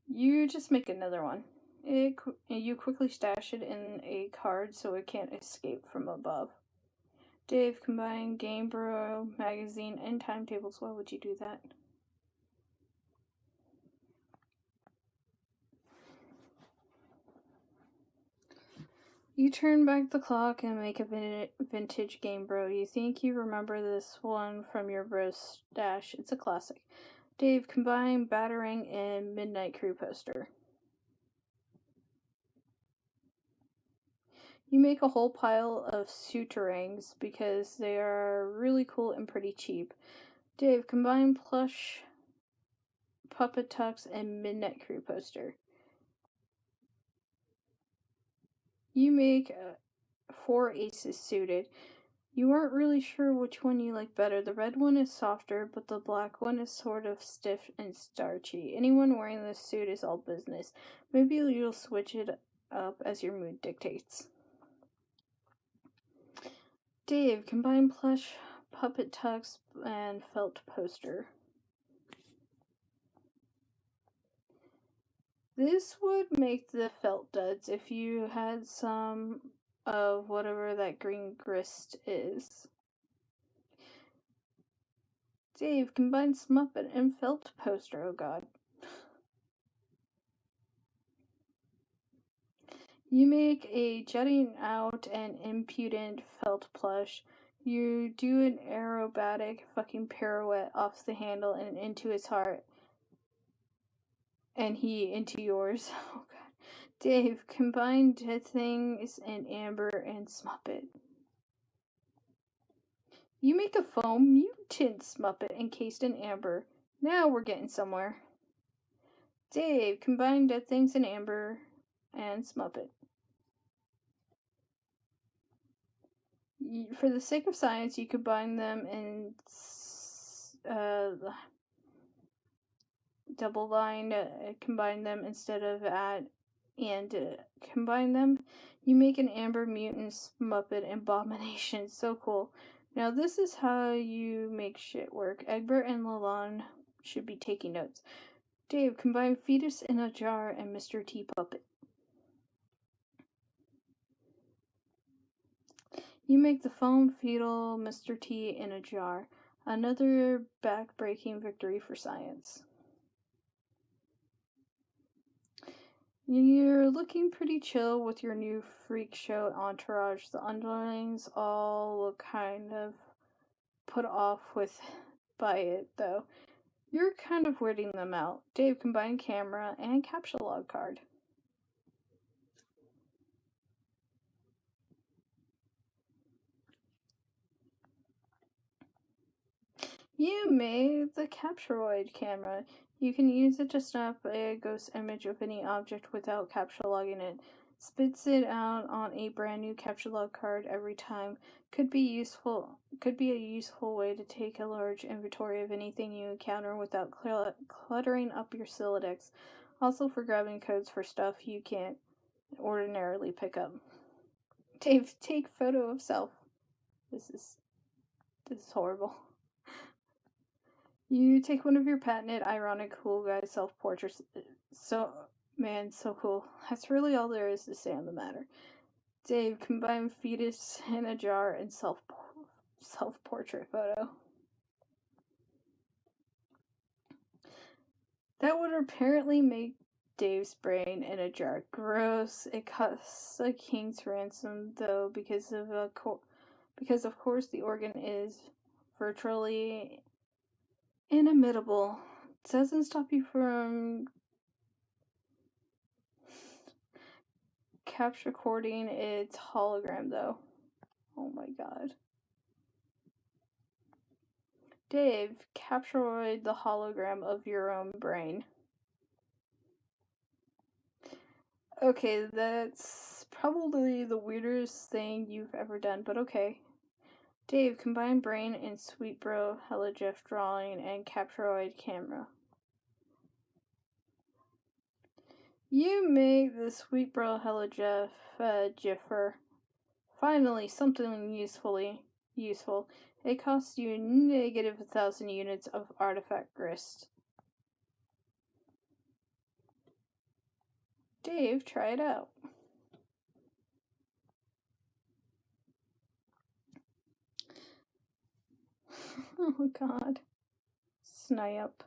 You just make another one. You quickly stash it in a card so it can't escape from above. Dave, combine Game Bro, magazine, and timetables. Why would you do that? You turn back the clock and make a vintage Game Bro. You think you remember this one from your bro's stash. It's a classic. Dave, combine Batarang and Midnight Crew poster. You make a whole pile of Suitarangs because they are really cool and pretty cheap. Dave, combine plush Puppet Tux and Midnight Crew poster. You make 4 aces suited. You aren't really sure which one you like better. The red one is softer, but the black one is sort of stiff and starchy. Anyone wearing this suit is all business. Maybe you'll switch it up as your mood dictates. Dave, combine plush Puppet Tux and felt poster. This would make the felt duds if you had some of whatever that green grist is. Dave, combine Smuppet and felt poster, oh god. You make a jutting out and impudent felt plush. You do an aerobatic fucking pirouette off the handle and into his heart. And he into yours. Oh god. Dave, combine dead things and Amber and Smuppet. You make a foam mutant Smuppet encased in amber. Now we're getting somewhere. Dave, combine dead things in Amber and Smuppet. For the sake of science, you combine them in double line, combine them instead of at and combine them. You make an Amber mutant Muppet abomination. So cool. Now this is how you make shit work. Egbert and Lalonde should be taking notes. Dave, combine fetus in a jar and Mr. T puppet. You make the foam fetal Mr. T in a jar. Another back-breaking victory for science. You're looking pretty chill with your new freak show entourage. The underlings all look kind of put off by it, though. You're kind of weirding them out. Dave, combine camera and capture log card. You made the Capturoid camera. You can use it to snap a ghost image of any object without capture logging it. Spits it out on a brand new capture log card every time. Could be a useful way to take a large inventory of anything you encounter without cluttering up your Sylladex. Also for grabbing codes for stuff you can't ordinarily pick up. Dave, take photo of self. This is horrible. You take one of your patented, ironic, cool guy self-portraits. So cool. That's really all there is to say on the matter. Dave, combine fetus in a jar and self-portrait photo. That would apparently make Dave's brain in a jar. Gross. It costs a king's ransom, though, because of course the organ is virtually inimitable. It doesn't stop you from capture recording its hologram, though. Oh my god. Dave, capture the hologram of your own brain. Okay, that's probably the weirdest thing you've ever done, but okay. Dave, combine brain and Sweet Bro Hella Jeff drawing and Capturoid camera. You make the Sweet Bro Hella Jeff Jiffer. Finally, something useful. It costs you negative 1,000 units of artifact grist. Dave, try it out. Oh god. Snipe.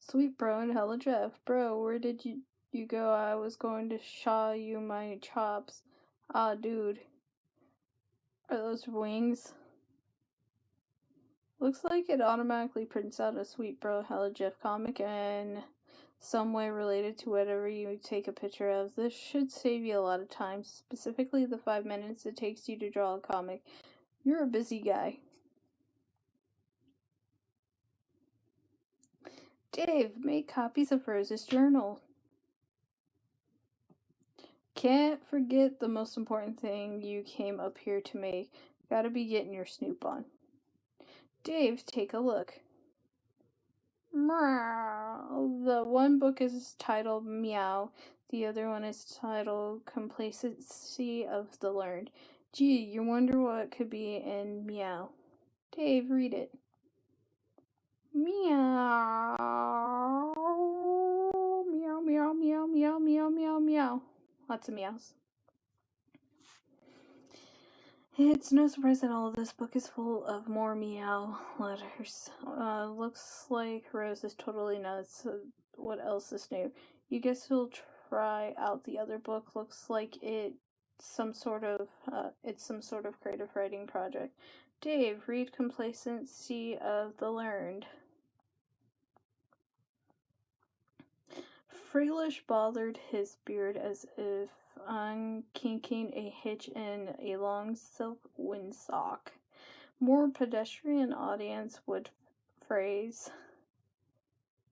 Sweet Bro and Hella Jeff. Bro, where did you go? I was going to shaw you my chops. Ah, dude. Are those wings? Looks like it automatically prints out a Sweet Bro Hella Jeff comic in some way related to whatever you take a picture of. This should save you a lot of time, specifically the 5 minutes it takes you to draw a comic. You're a busy guy. Dave, make copies of Rose's journal. Can't forget the most important thing you came up here to make. Gotta be getting your snoop on. Dave, take a look. The one book is titled Meow. The other one is titled Complacency of the Learned. Gee, you wonder what could be in Meow. Dave, read it. Meow. Meow, meow, meow, meow, meow, meow, meow. Lots of meows. It's no surprise that all of this book is full of more meow letters. Looks like Rose is totally nuts. What else is new? You guess we'll try out the other book. Looks like it's some sort of creative writing project. Dave, read Complacency of the Learned. Freelish bothered his beard as if unkinking a hitch in a long silk windsock. More pedestrian audience would praise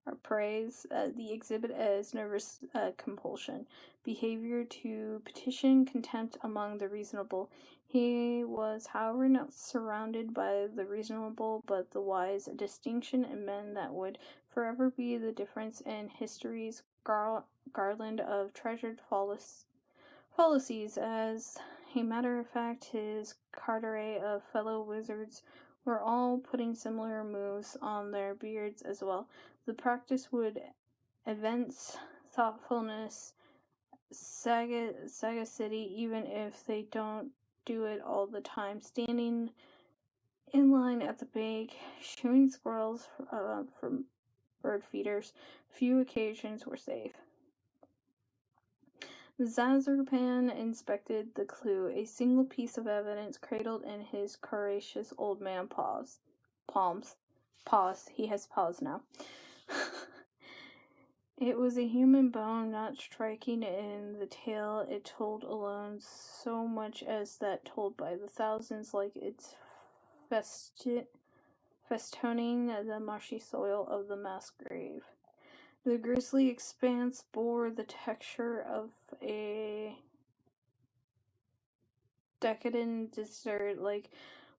the exhibit as nervous compulsion, behavior to petition contempt among the reasonable. He was, however, not surrounded by the reasonable but the wise, a distinction in men that would forever be the difference in history's garland of treasured fallacies. As a matter of fact, his coterie of fellow wizards were all putting similar moves on their beards as well. The practice would evince thoughtfulness, sagacity, even if they don't do it all the time. Standing in line at the bank, shooing squirrels from bird feeders, few occasions were safe. Zazarpan inspected the clue, a single piece of evidence cradled in his courageous old man palms. He has paws now. It was a human bone, not striking in the tail it told alone, so much as that told by the thousands, like its festooning the marshy soil of the mass grave. The grisly expanse bore the texture of a decadent dessert, like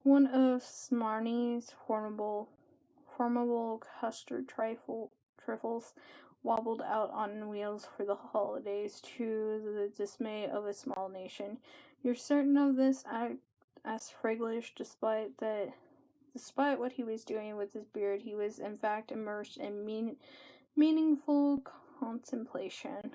one of Smarnie's formidable custard trifles wobbled out on wheels for the holidays, to the dismay of a small nation. You're certain of this? Asked Friglish, despite what he was doing with his beard, he was in fact immersed in meaningful contemplation.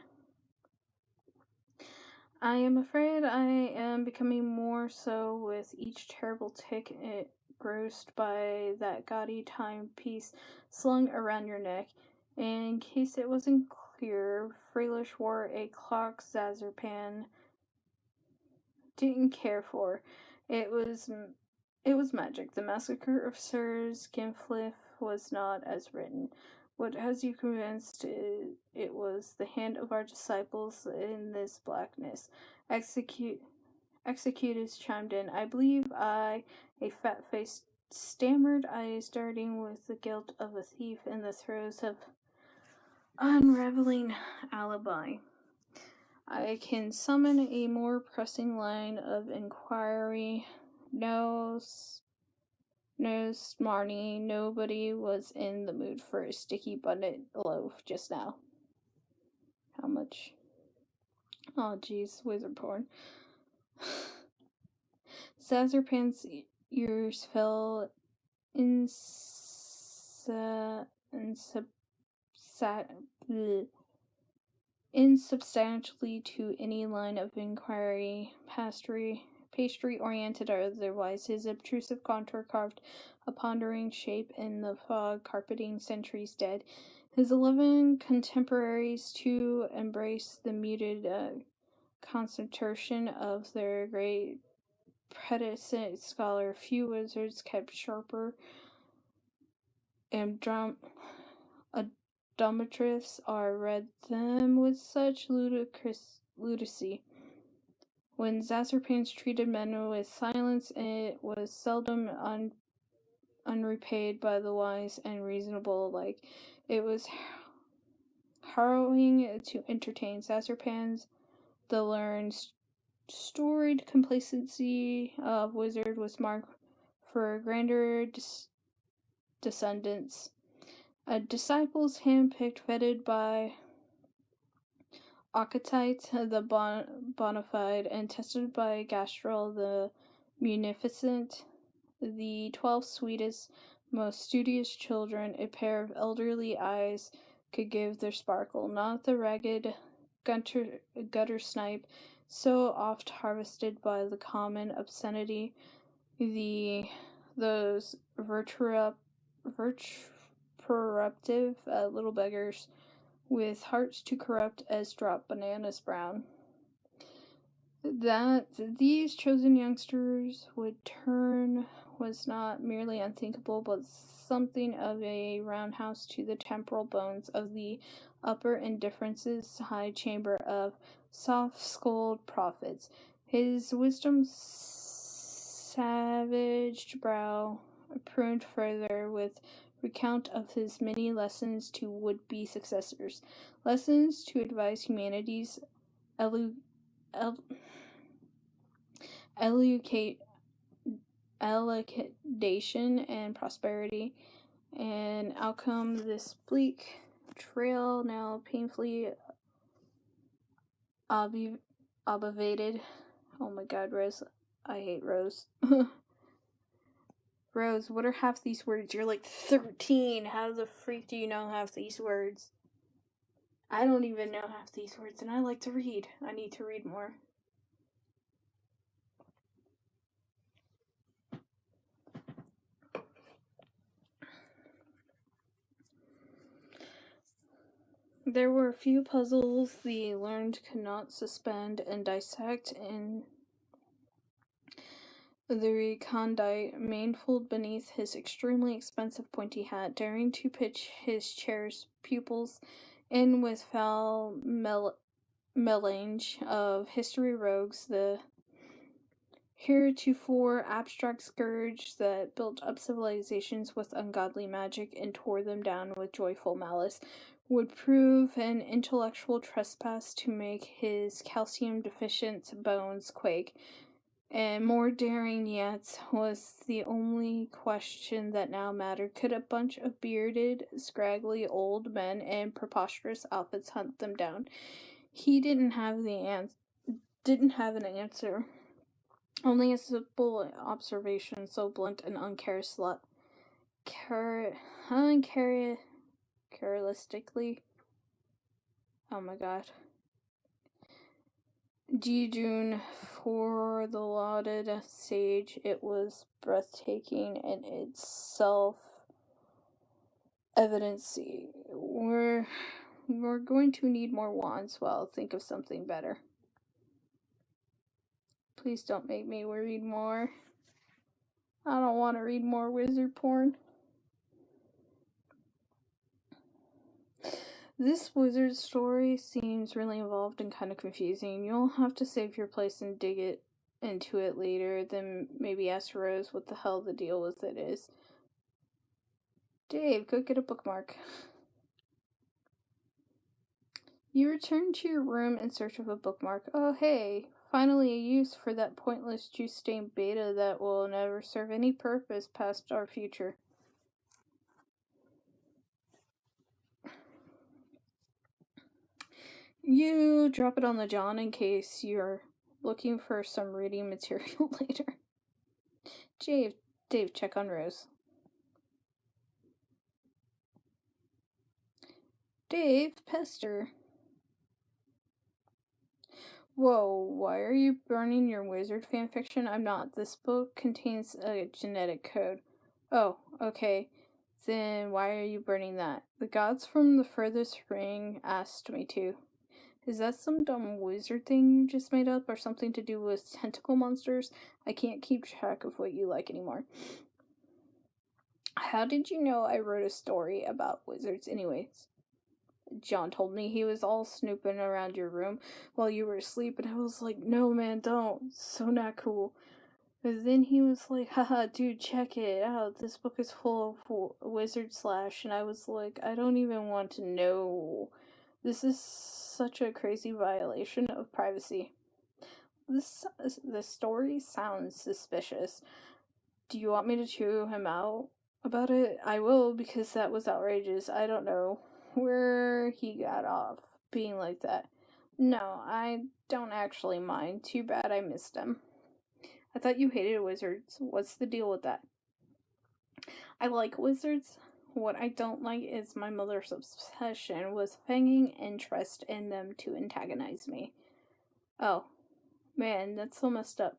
I am afraid I am becoming more so with each terrible tick engrossed by that gaudy timepiece slung around your neck. In case it wasn't clear, Freilish wore a clock Zazarpan didn't care for. It was magic. The massacre of Sir Skinflint was not as written. What has you convinced it was the hand of our disciples in this blackness? Executors chimed in. I believe a fat-faced, stammered I, starting with the guilt of a thief in the throes of unraveling alibi. I can summon a more pressing line of inquiry. No, Smarty, nobody was in the mood for a sticky buttered loaf just now. How much? Oh, jeez, wizard porn. Zazarpan's ears fell insubstantially to any line of inquiry, pastry-oriented or otherwise. His obtrusive contour carved a pondering shape in the fog, carpeting centuries dead. His 11 contemporaries, too, embraced the muted concentration of their great predecessor scholar. Few wizards kept sharper and Domitriths are read them with such ludicy. When Zazarpans treated men with silence, it was seldom unrepaid by the wise and reasonable alike. It was harrowing to entertain. Zazarpans, the learned, storied complacency of wizard was marked for grander descendants. Disciples handpicked, vetted by Ocatite the bona fide, and tested by Gastrel the munificent. The 12 sweetest, most studious children, a pair of elderly eyes could give their sparkle, not the ragged gutter snipe so oft harvested by the common obscenity, those virtueruptive little beggars with hearts to corrupt as drop bananas brown. That these chosen youngsters would turn was not merely unthinkable, but something of a roundhouse to the temporal bones of the upper indifference's high chamber of soft-skulled prophets. His wisdom's savaged brow pruned further with recount of his many lessons to would-be successors, lessons to advise humanity's elucidation and prosperity, and outcome this bleak trail now painfully obviated. Oh my god, Rose. I hate Rose. Rose, what are half these words? You're like 13. How the freak do you know half these words? I don't even know half these words, and I like to read. I need to read more. There were a few puzzles the learned could not suspend and dissect in the recondite manifold beneath his extremely expensive pointy hat, daring to pitch his chair's pupils in with foul melange of history rogues, the heretofore abstract scourge that built up civilizations with ungodly magic and tore them down with joyful malice, would prove an intellectual trespass to make his calcium-deficient bones quake. And more daring yet was the only question that now mattered. Could a bunch of bearded, scraggly old men in preposterous outfits hunt them down? He didn't have an answer. Only a simple observation, so blunt and uncharacteristically. Oh my god. Jejune for the lauded sage, it was breathtaking in its self-evidency. We're going to need more wands. Well, think of something better. Please don't make me read more. I don't want to read more wizard porn. This wizard story seems really involved and kind of confusing. You'll have to save your place and dig into it later, then maybe ask Rose what the hell the deal with it is. Dave, go get a bookmark. You return to your room in search of a bookmark. Oh hey, finally a use for that pointless juice-stained beta that will never serve any purpose past our future. You drop it on the John in case you're looking for some reading material later. Dave, check on Rose. Dave, pester. Whoa, why are you burning your wizard fanfiction? I'm not. This book contains a genetic code. Oh, okay. Then why are you burning that? The gods from the furthest ring asked me to. Is that some dumb wizard thing you just made up, or something to do with tentacle monsters? I can't keep track of what you like anymore. How did you know I wrote a story about wizards anyways? John told me he was all snooping around your room while you were asleep, and I was like, no man, don't. So not cool. But then he was like, haha, dude, check it out. This book is full of wizard slash. And I was like, I don't even want to know. This is such a crazy violation of privacy. The story sounds suspicious. Do you want me to chew him out about it? I will, because that was outrageous. I don't know where he got off being like that. No, I don't actually mind. Too bad I missed him. I thought you hated wizards. What's the deal with that? I like wizards. What I don't like is my mother's obsession with feigning interest in them to antagonize me. Oh, Man, that's so messed up.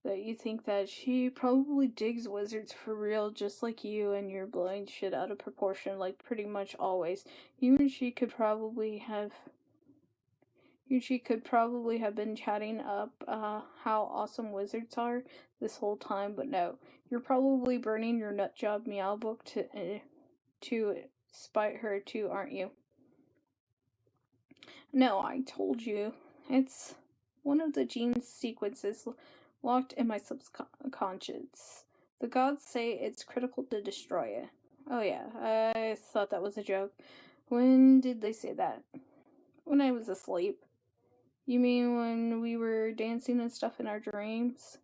That you think that she probably digs wizards for real, just like you, and you're blowing shit out of proportion, like pretty much always. Even she could probably have. She could probably have been chatting up how awesome wizards are this whole time, but no, you're probably burning your nut job meow book to spite her too, aren't you? No, I told you. It's one of the gene sequences locked in my subconscious. The gods say it's critical to destroy it. Oh yeah, I thought that was a joke. When did they say that? When I was asleep. You mean when we were dancing and stuff in our dreams?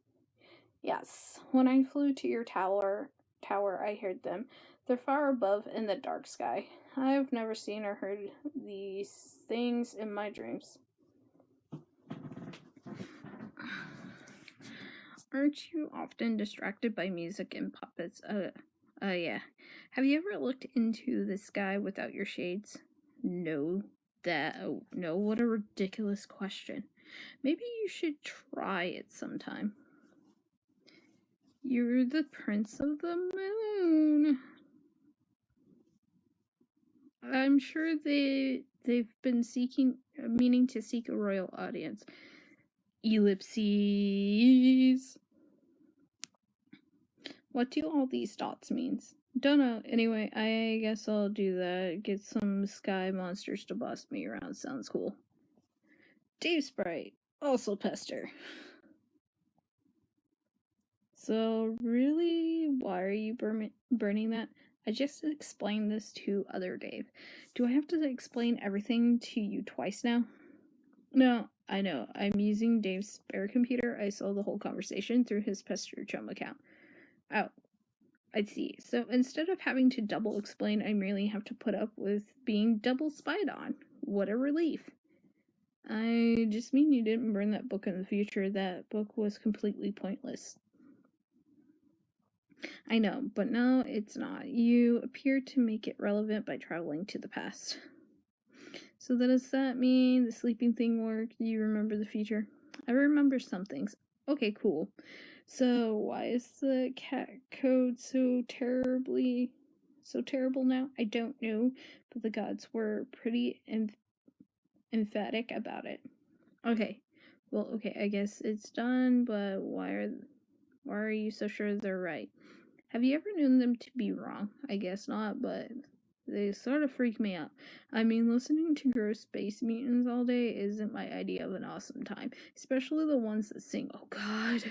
Yes. When I flew to your tower, I heard them. They're far above in the dark sky. I've never seen or heard these things in my dreams. Aren't you often distracted by music and puppets? Yeah. Have you ever looked into the sky without your shades? No. No, what a ridiculous question. Maybe you should try it sometime. You're the prince of the moon. I'm sure they've been meaning to seek a royal audience. Ellipses. What do all these dots means? Don't know. Anyway, I guess I'll do that. Get some sky monsters to boss me around. Sounds cool. Dave Sprite. Also Pester. So, really, why are you burning that? I just explained this to other Dave. Do I have to explain everything to you twice now? No, I know. I'm using Dave's spare computer. I saw the whole conversation through his Pester Chum account. Oh, I see. So instead of having to double explain, I merely have to put up with being double spied on. What a relief. I just mean you didn't burn that book in the future. That book was completely pointless. I know, but no, it's not. You appear to make it relevant by traveling to the past. So does that mean the sleeping thing worked? Do you remember the future? I remember some things. Okay, cool. So why is the cat code so terrible now? I don't know, but the gods were pretty emphatic about it. Okay. Well, okay, I guess it's done, but why are you so sure they're right? Have you ever known them to be wrong? I guess not, but they sort of freak me out. I mean, listening to gross space mutants all day isn't my idea of an awesome time, especially the ones that sing, oh god.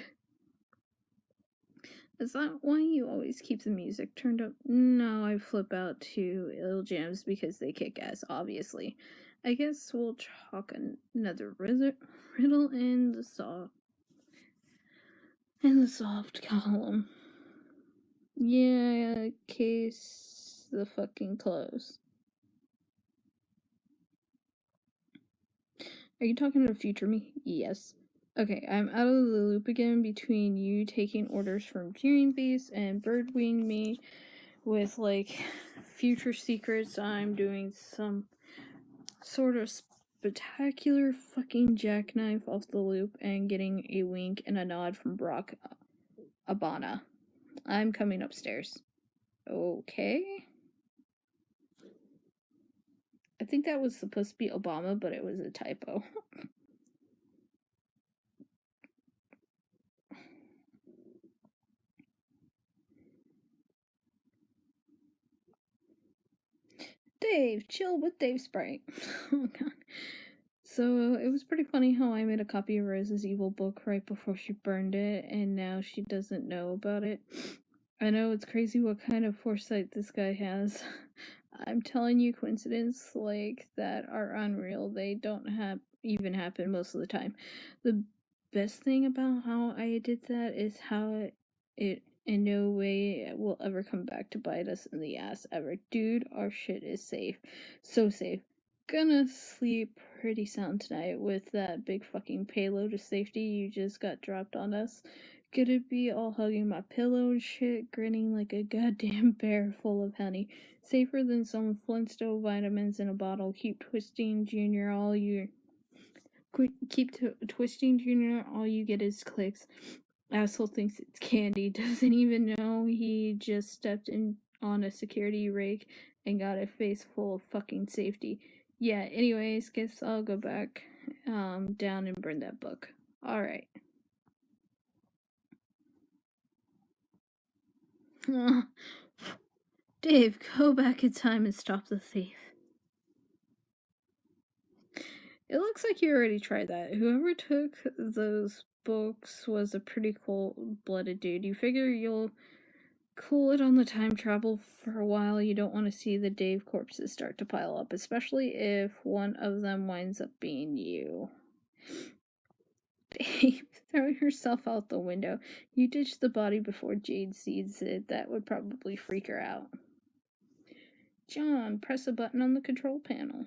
Is that why you always keep the music turned up? No, I flip out to ill jams because they kick ass, obviously. I guess we'll chalk another riddle in the soft column. Yeah, case the fucking close. Are you talking to future me? Yes. Okay, I'm out of the loop again between you taking orders from Cheering Face and birdwing me with, like, future secrets. I'm doing some sort of spectacular fucking jackknife off the loop and getting a wink and a nod from Brock Abana. I'm coming upstairs. Okay. I think that was supposed to be Obama, but it was a typo. Dave, chill with Dave Sprite. Oh god. So it was pretty funny how I made a copy of Rose's evil book right before she burned it, and now she doesn't know about it. I know, it's crazy what kind of foresight this guy has. I'm telling you, coincidences like that are unreal. They don't even happen most of the time. The best thing about how I did that is how it in no way will ever come back to bite us in the ass ever. Dude, our shit is safe. So safe. Gonna sleep pretty sound tonight with that big fucking payload of safety you just got dropped on us. Gonna be all hugging my pillow and shit, grinning like a goddamn bear full of honey. Safer than some Flintstone vitamins in a bottle. Keep twisting, Junior, all you Keep twisting, Junior. All you get is clicks. Asshole thinks it's candy. Doesn't even know he just stepped in on a security rake and got a face full of fucking safety. Yeah, anyways, guess I'll go back down and burn that book. Alright. Dave, go back in time and stop the thief. It looks like you already tried that. Whoever took those books was a pretty cold-blooded dude. You figure you'll cool it on the time travel for a while. You don't want to see the Dave corpses start to pile up, especially if one of them winds up being you. Dave, throw yourself out the window. You ditch the body before Jade sees it. That would probably freak her out. John, press a button on the control panel.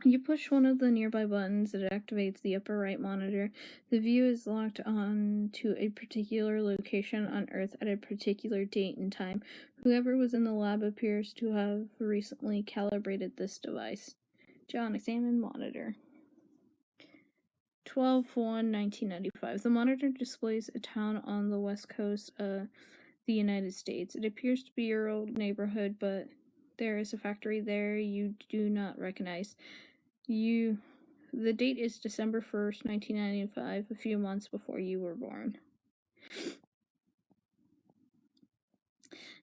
You push one of the nearby buttons, it activates the upper right monitor. The view is locked on to a particular location on Earth at a particular date and time. Whoever was in the lab appears to have recently calibrated this device. John, examine monitor. 12/1/1995. The monitor displays a town on the west coast of the United States. It appears to be your old neighborhood, but there is a factory there you do not recognize. The date is December 1st, 1995, a few months before you were born.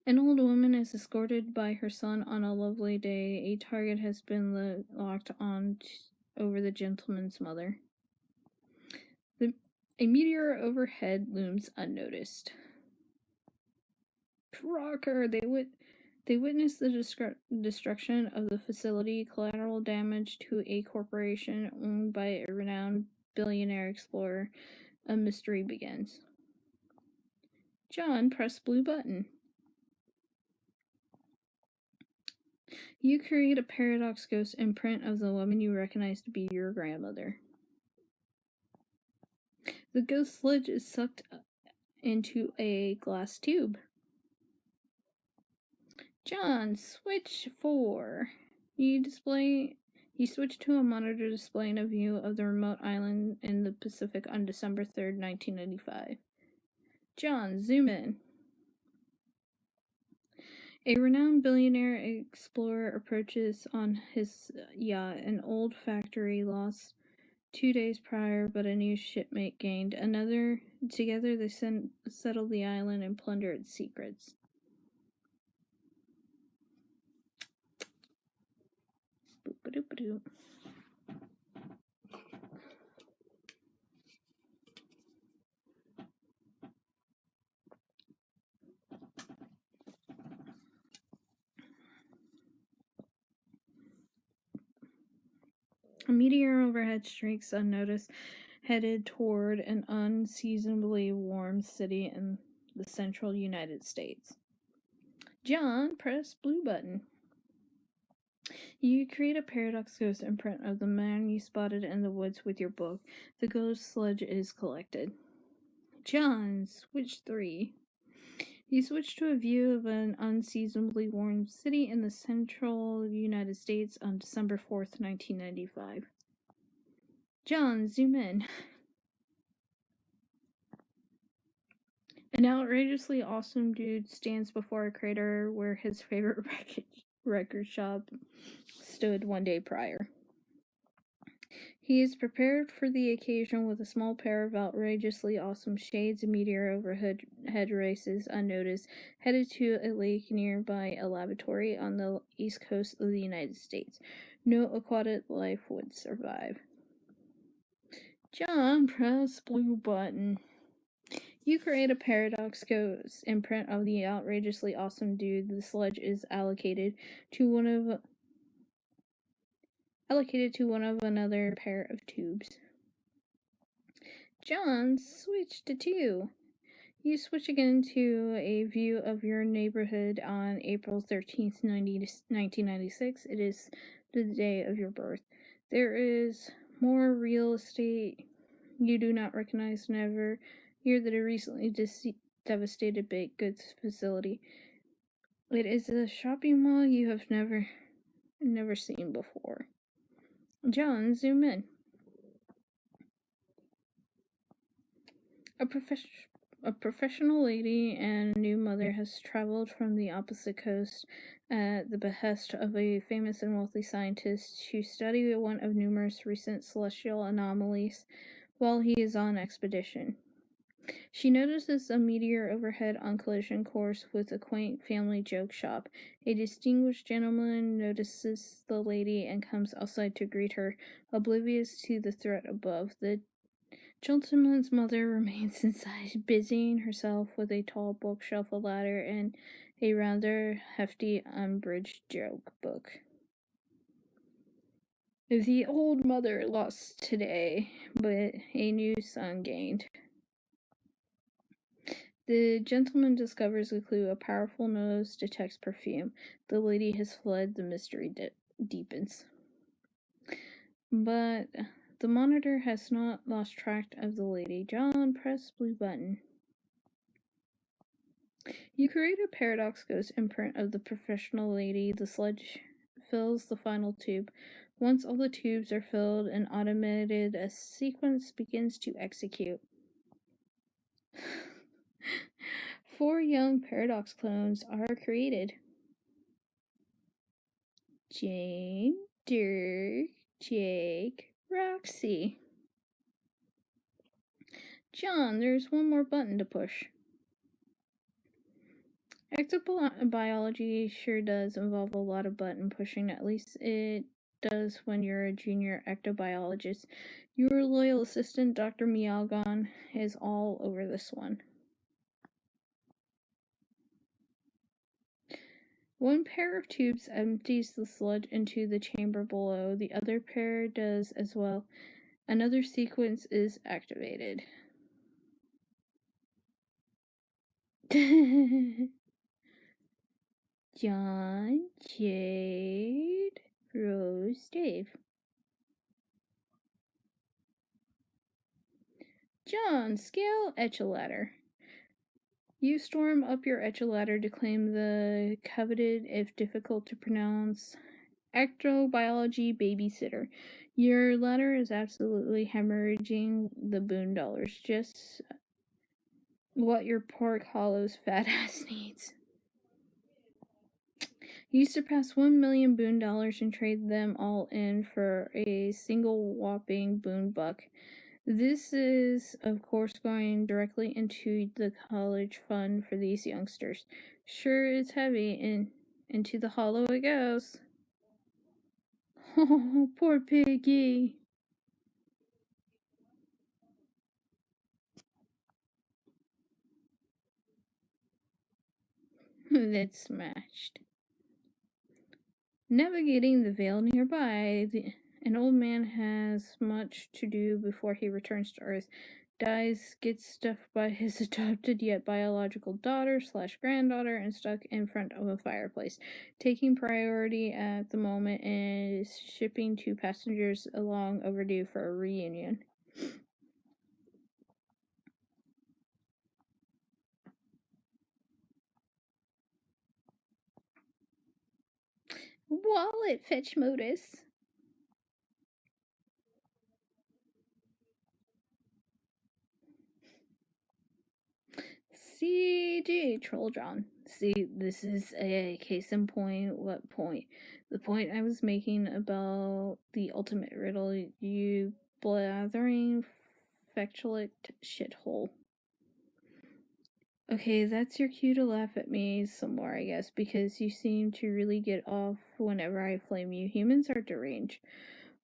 An old woman is escorted by her son on a lovely day. A target has been locked on over the gentleman's mother. A meteor overhead looms unnoticed. Rocker, they witnessed the destruction of the facility, collateral damage to a corporation owned by a renowned billionaire explorer. A mystery begins. John, press blue button. You create a paradox ghost imprint of the woman you recognize to be your grandmother. The ghost sludge is sucked into a glass tube. John, switch 4. You switch to a monitor displaying a view of the remote island in the Pacific on December 3rd, 1995. John, zoom in. A renowned billionaire explorer approaches on his yacht. An old factory lost 2 days prior, but a new shipmate gained another. Together they settle the island and plunder its secrets. Boop-a-doop-a-doop. A meteor overhead streaks unnoticed, headed toward an unseasonably warm city in the central United States. John, press blue button. You create a paradox ghost imprint of the man you spotted in the woods with your book. The ghost sludge is collected. John, switch 3. You switch to a view of an unseasonably warm city in the central United States on December 4th, 1995. John, zoom in. An outrageously awesome dude stands before a crater where his favorite record shop stood 1 day prior. He is prepared for the occasion with a small pair of outrageously awesome shades. A meteor overhead races unnoticed, headed to a lake nearby a laboratory on the east coast of the United States. No aquatic life would survive. John, press blue button. You create a paradox ghost imprint of the outrageously awesome dude. The sludge is allocated to one of another pair of tubes. John, switch to 2. You switch again to a view of your neighborhood on April 13th, 1996. It is the day of your birth. There is more real estate you do not recognize near the recently devastated baked goods facility. It is a shopping mall you have never seen before. John, zoom in. A professional lady and new mother has traveled from the opposite coast at the behest of a famous and wealthy scientist to study one of numerous recent celestial anomalies while he is on expedition. She notices a meteor overhead on collision course with a quaint family joke shop. A distinguished gentleman notices the lady and comes outside to greet her, oblivious to the threat above. The gentleman's mother remains inside, busying herself with a tall bookshelf, a ladder, and a rather hefty unbridged joke book. The old mother lost today, but a new son gained. The gentleman discovers a clue. A powerful nose detects perfume. The lady has fled. The mystery deepens. But the monitor has not lost track of the lady. John, press blue button. You create a paradox ghost imprint of the professional lady. The sludge fills the final tube. Once all the tubes are filled and automated, a sequence begins to execute. 4 young paradox clones are created. Jane, Dirk, Jake, Roxy. John, there's one more button to push. Ectobiology sure does involve a lot of button pushing. At least it does when you're a junior ectobiologist. Your loyal assistant, Dr. Mialgon, is all over this one. One pair of tubes empties the sludge into the chamber below. The other pair does as well. Another sequence is activated. John, Jade, Rose, Dave. John, scale etch-a-ladder. You storm up your etch-a-ladder to claim the coveted, if difficult to pronounce, ectobiology babysitter. Your ladder is absolutely hemorrhaging the boon dollars. Just what your pork hollow's fat ass needs. You surpass 1 million boon dollars and trade them all in for a single whopping boon buck. This is, of course, going directly into the college fund for these youngsters. Sure, it's heavy, and into the hollow it goes. Oh, poor piggy. That's smashed. Navigating the vale nearby, an old man has much to do before he returns to Earth. Dies, gets stuffed by his adopted yet biological daughter / granddaughter, and stuck in front of a fireplace. Taking priority at the moment is shipping 2 passengers along overdue for a reunion. Wallet fetch modus. CG Trolljohn. See, this is a case in point. What point? The point I was making about the ultimate riddle, you blathering fectulant shithole. Okay, that's your cue to laugh at me some more, I guess, because you seem to really get off whenever I flame you. Humans are deranged.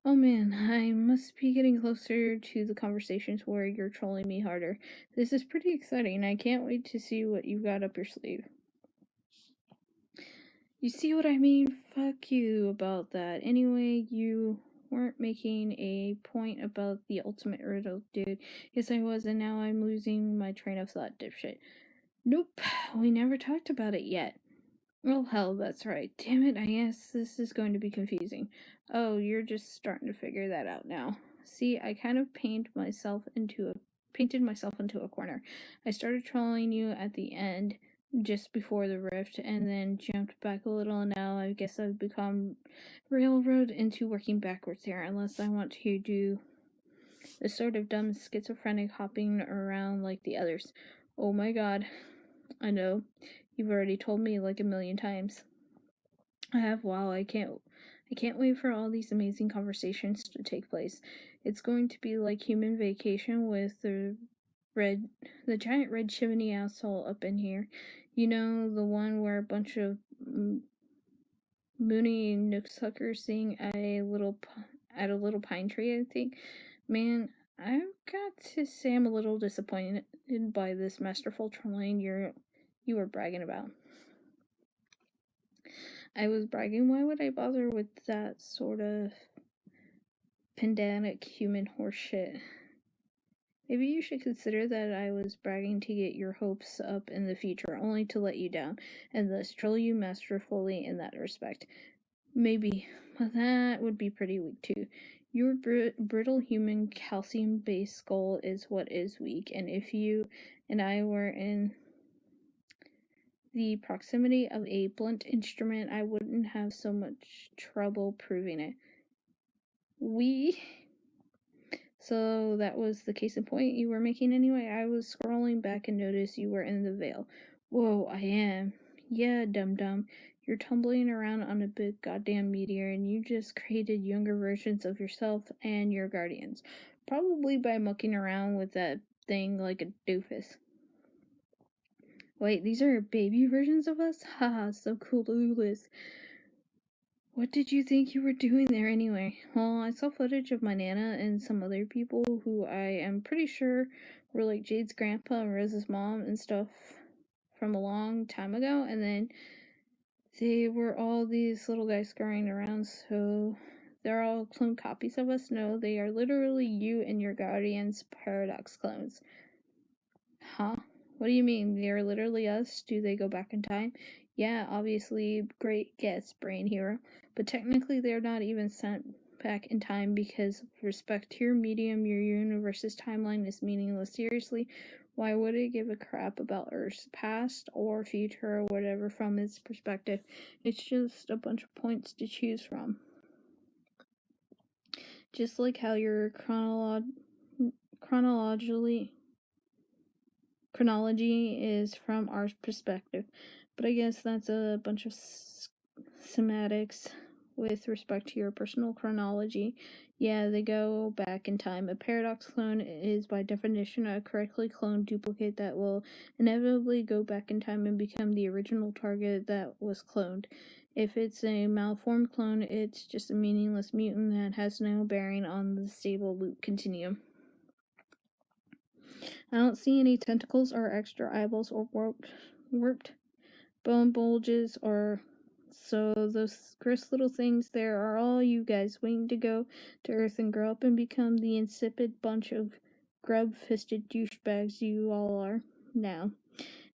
Oh man, I must be getting closer to the conversations where you're trolling me harder. This is pretty exciting. I can't wait to see what you've got up your sleeve. You see what I mean? Fuck you about that. Anyway, you weren't making a point about the ultimate riddle, dude. Yes, I was, and now I'm losing my train of thought, dipshit. Nope, we never talked about it yet. Oh, hell, that's right. Damn it, I guess this is going to be confusing. Oh, you're just starting to figure that out now. See, I kind of painted myself into a corner. I started trolling you at the end, just before the rift, and then jumped back a little, and now I guess I've become railroad into working backwards here, unless I want to do the sort of dumb schizophrenic hopping around like the others. Oh my god. I know. You've already told me like a million times. I have. Wow, I can't wait for all these amazing conversations to take place. It's going to be like human vacation with the giant red chimney asshole up in here. You know, the one where a bunch of moony nooksuckers sing at a little pine tree, I think. Man, I've got to say I'm a little disappointed by this masterful trolling you were bragging about. I was bragging. Why would I bother with that sort of pedantic human horseshit? Maybe you should consider that I was bragging to get your hopes up in the future, only to let you down, and thus troll you masterfully in that respect. Maybe, but that would be pretty weak too. Your brittle human calcium-based skull is what is weak, and if you and I were in the proximity of a blunt instrument, I wouldn't have so much trouble proving it. So that was the case in point you were making anyway? I was scrolling back and noticed you were in the Veil. Whoa, I am. Yeah, dum-dum. You're tumbling around on a big goddamn meteor and you just created younger versions of yourself and your guardians. Probably by mucking around with that thing like a doofus. Wait, these are baby versions of us? Haha, so clueless. What did you think you were doing there anyway? Well, I saw footage of my Nana and some other people who I am pretty sure were like Jade's grandpa and Rose's mom and stuff from a long time ago, and then they were all these little guys scurrying around, so they're all clone copies of us? No, they are literally you and your guardian's paradox clones. Huh? What do you mean? They're literally us? Do they go back in time? Yeah, obviously, great guess, brain hero. But technically, they're not even sent back in time because, with respect to your medium, your universe's timeline is meaningless. Seriously, why would it give a crap about Earth's past or future or whatever from its perspective? It's just a bunch of points to choose from. Just like how your chronology is from our perspective. But I guess that's a bunch of semantics with respect to your personal chronology. Yeah, they go back in time. A paradox clone is by definition a correctly cloned duplicate that will inevitably go back in time and become the original target that was cloned. If it's a malformed clone, it's just a meaningless mutant that has no bearing on the stable loop continuum. I don't see any tentacles or extra eyeballs or warped bone bulges or so those gross little things there are all you guys waiting to go to Earth and grow up and become the insipid bunch of grub-fisted douchebags you all are now.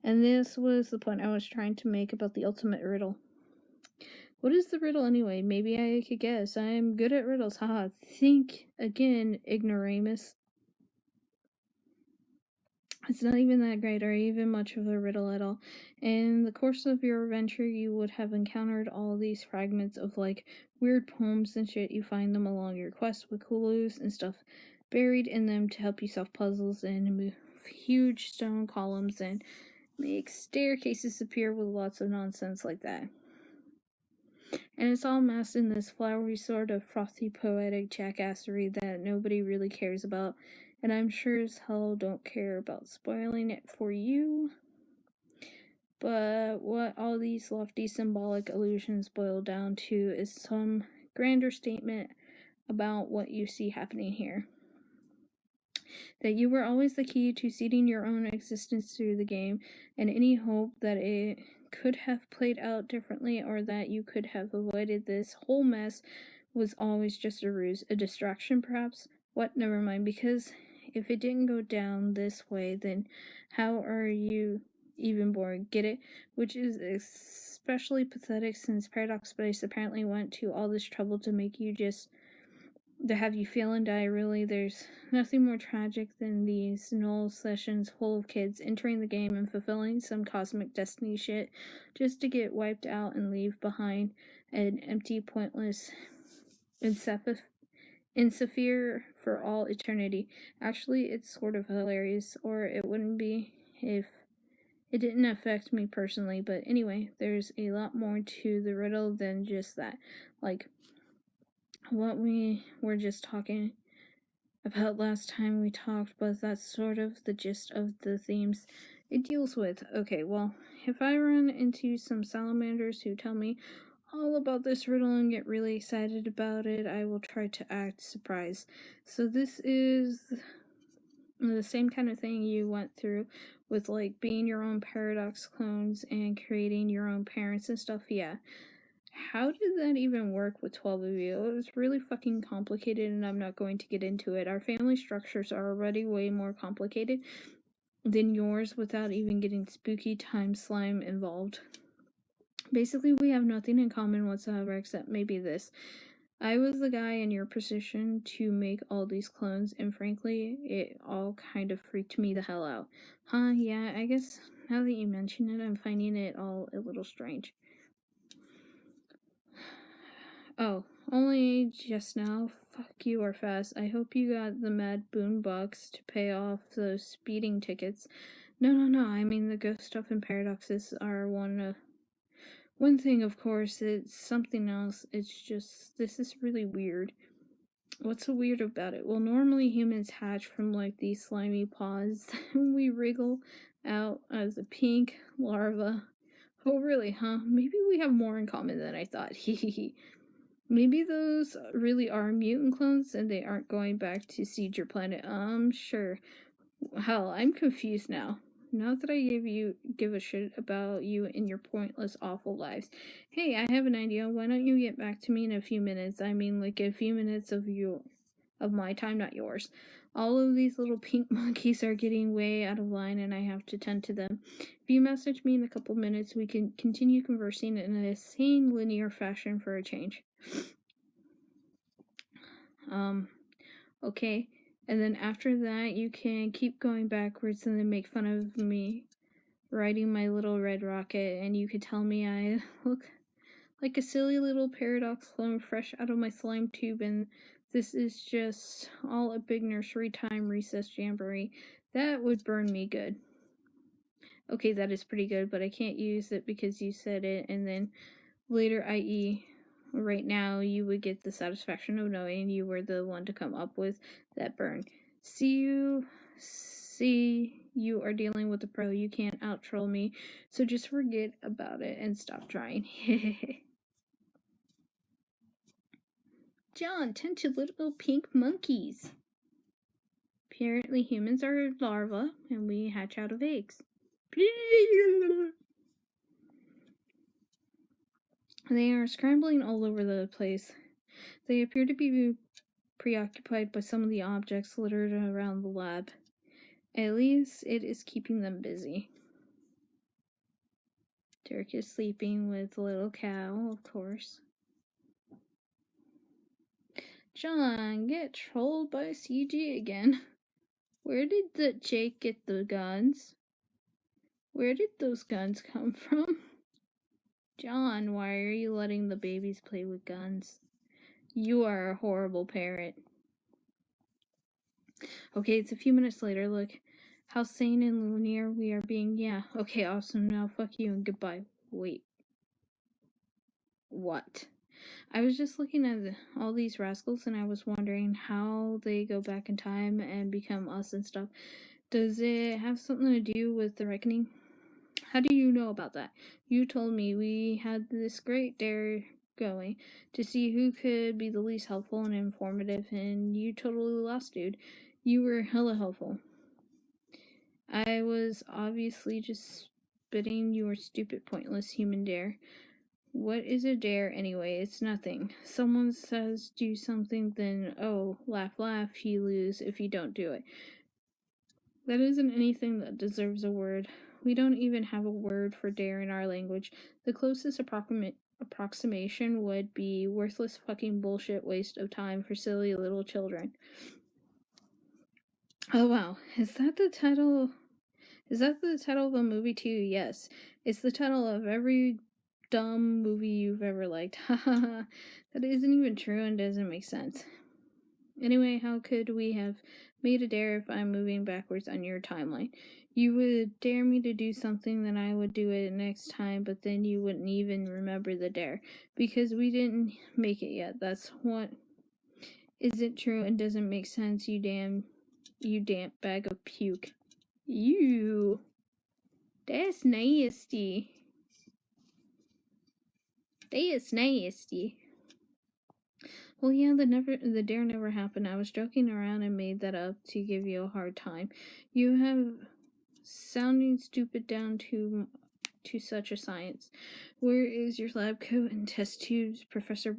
And this was the point I was trying to make about the ultimate riddle. What is the riddle anyway? Maybe I could guess. I'm good at riddles. Haha. Think again, ignoramus. It's not even that great or even much of a riddle at all. In the course of your adventure, you would have encountered all these fragments of like weird poems and shit. You find them along your quest with clues and stuff buried in them to help you solve puzzles and move huge stone columns and make staircases appear with lots of nonsense like that. And it's all masked in this flowery sort of frothy poetic jackassery that nobody really cares about. And I'm sure as hell don't care about spoiling it for you. But what all these lofty symbolic allusions boil down to is some grander statement about what you see happening here. That you were always the key to seeding your own existence through the game, and any hope that it could have played out differently or that you could have avoided this whole mess was always just a ruse, a distraction perhaps. What? Never mind, because if it didn't go down this way, then how are you even born? Get it? Which is especially pathetic since Paradox Space apparently went to all this trouble to make you just to have you feel and die. Really, there's nothing more tragic than these null sessions full of kids entering the game and fulfilling some cosmic destiny shit just to get wiped out and leave behind an empty, pointless in Saphir for all eternity. Actually, it's sort of hilarious, or it wouldn't be if it didn't affect me personally. But anyway, there's a lot more to the riddle than just that. Like what we were just talking about last time we talked, but that's sort of the gist of the themes it deals with. Okay, well, if I run into some salamanders who tell me all about this riddle and get really excited about it, I will try to act surprised. So this is the same kind of thing you went through with like being your own paradox clones and creating your own parents and stuff. Yeah. How did that even work with 12 of you? It was really fucking complicated, and I'm not going to get into it. Our family structures are already way more complicated than yours without even getting spooky time slime involved. Basically, we have nothing in common whatsoever except maybe this. I was the guy in your position to make all these clones, and frankly, it all kind of freaked me the hell out. Huh, yeah, I guess now that you mention it, I'm finding it all a little strange. Oh, only just now? Fuck, you are fast. I hope you got the mad boombox to pay off those speeding tickets. No, I mean the ghost stuff and paradoxes are one thing, of course. It's something else. It's just, this is really weird. What's so weird about it? Well, normally humans hatch from like these slimy paws. We wriggle out as a pink larva. Oh, really, huh? Maybe we have more in common than I thought. Hehehe. Maybe those really are mutant clones and they aren't going back to siege your planet. Sure. Hell, I'm confused now. Not that I give a shit about you and your pointless, awful lives. Hey, I have an idea. Why don't you get back to me in a few minutes? I mean, like a few minutes of my time, not yours. All of these little pink monkeys are getting way out of line and I have to tend to them. If you message me in a couple minutes, we can continue conversing in a sane, linear fashion for a change. Okay. And then after that, you can keep going backwards and then make fun of me riding my little red rocket, and you could tell me I look like a silly little paradox clone fresh out of my slime tube, and this is just all a big nursery time recess jamboree. That would burn me good. Okay, that is pretty good, but I can't use it because you said it, and then later, i.e., right now, you would get the satisfaction of knowing you were the one to come up with that burn. See, you are dealing with a pro. You can't out-troll me, so just forget about it and stop trying. John, tend to little pink monkeys. Apparently humans are larvae, and we hatch out of eggs. They are scrambling all over the place. They appear to be preoccupied by some of the objects littered around the lab. At least it is keeping them busy. Dirk is sleeping with little cow, of course. John, get trolled by CG again. Where did the Jake get the guns? Where did those guns come from? John, why are you letting the babies play with guns? You are a horrible parent. Okay, it's a few minutes later. Look how sane and linear we are being. Yeah, okay, awesome. Now fuck you and goodbye. Wait. What? I was just looking at all these rascals and I was wondering how they go back in time and become us and stuff. Does it have something to do with the reckoning? How do you know about that? You told me we had this great dare going to see who could be the least helpful and informative, and you totally lost, dude. You were hella helpful. I was obviously just spitting your stupid, pointless human dare. What is a dare anyway? It's nothing. Someone says do something, then oh, laugh, laugh, you lose if you don't do it. That isn't anything that deserves a word. We don't even have a word for dare in our language. The closest approximation would be worthless fucking bullshit waste of time for silly little children. Oh wow, is that the title? Is that the title of a movie too? Yes. It's the title of every dumb movie you've ever liked. Haha. That isn't even true and doesn't make sense. Anyway, how could we have made a dare if I'm moving backwards on your timeline? You would dare me to do something, then I would do it next time, but then you wouldn't even remember the dare. Because we didn't make it yet. That's what isn't true and doesn't make sense, you damp bag of puke. You. That's nasty. That's nasty. Well, yeah, the dare never happened. I was joking around and made that up to give you a hard time. You have sounding stupid down to such a science. Where is your lab coat and test tubes, Professor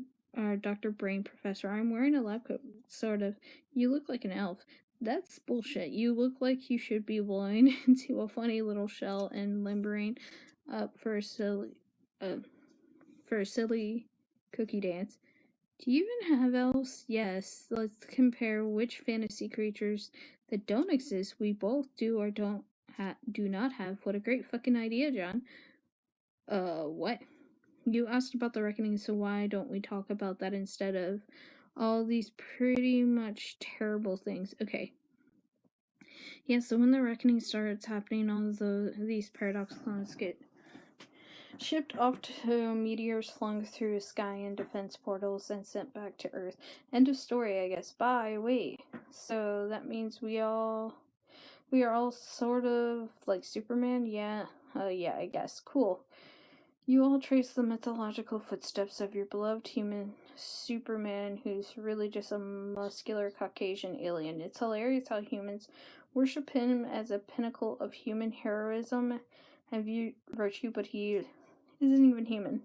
Dr. Brain Professor? I'm wearing a lab coat, sort of. You look like an elf. That's bullshit. You look like you should be blowing into a funny little shell and limbering up for a silly cookie dance. Do you even have elves? Yes. Let's compare which fantasy creatures that don't exist we both do or do not have. What a great fucking idea, John. What? You asked about the reckoning, so why don't we talk about that instead of all these pretty much terrible things? Okay. Yeah, so when the reckoning starts happening, all these paradox clones get shipped off to meteors flung through the sky and defense portals and sent back to Earth. End of story, I guess. Bye. Wait. So that means we are all sort of like Superman? Yeah. Yeah, I guess. Cool. You all trace the mythological footsteps of your beloved human Superman, who's really just a muscular Caucasian alien. It's hilarious how humans worship him as a pinnacle of human heroism and virtue, but he isn't even human.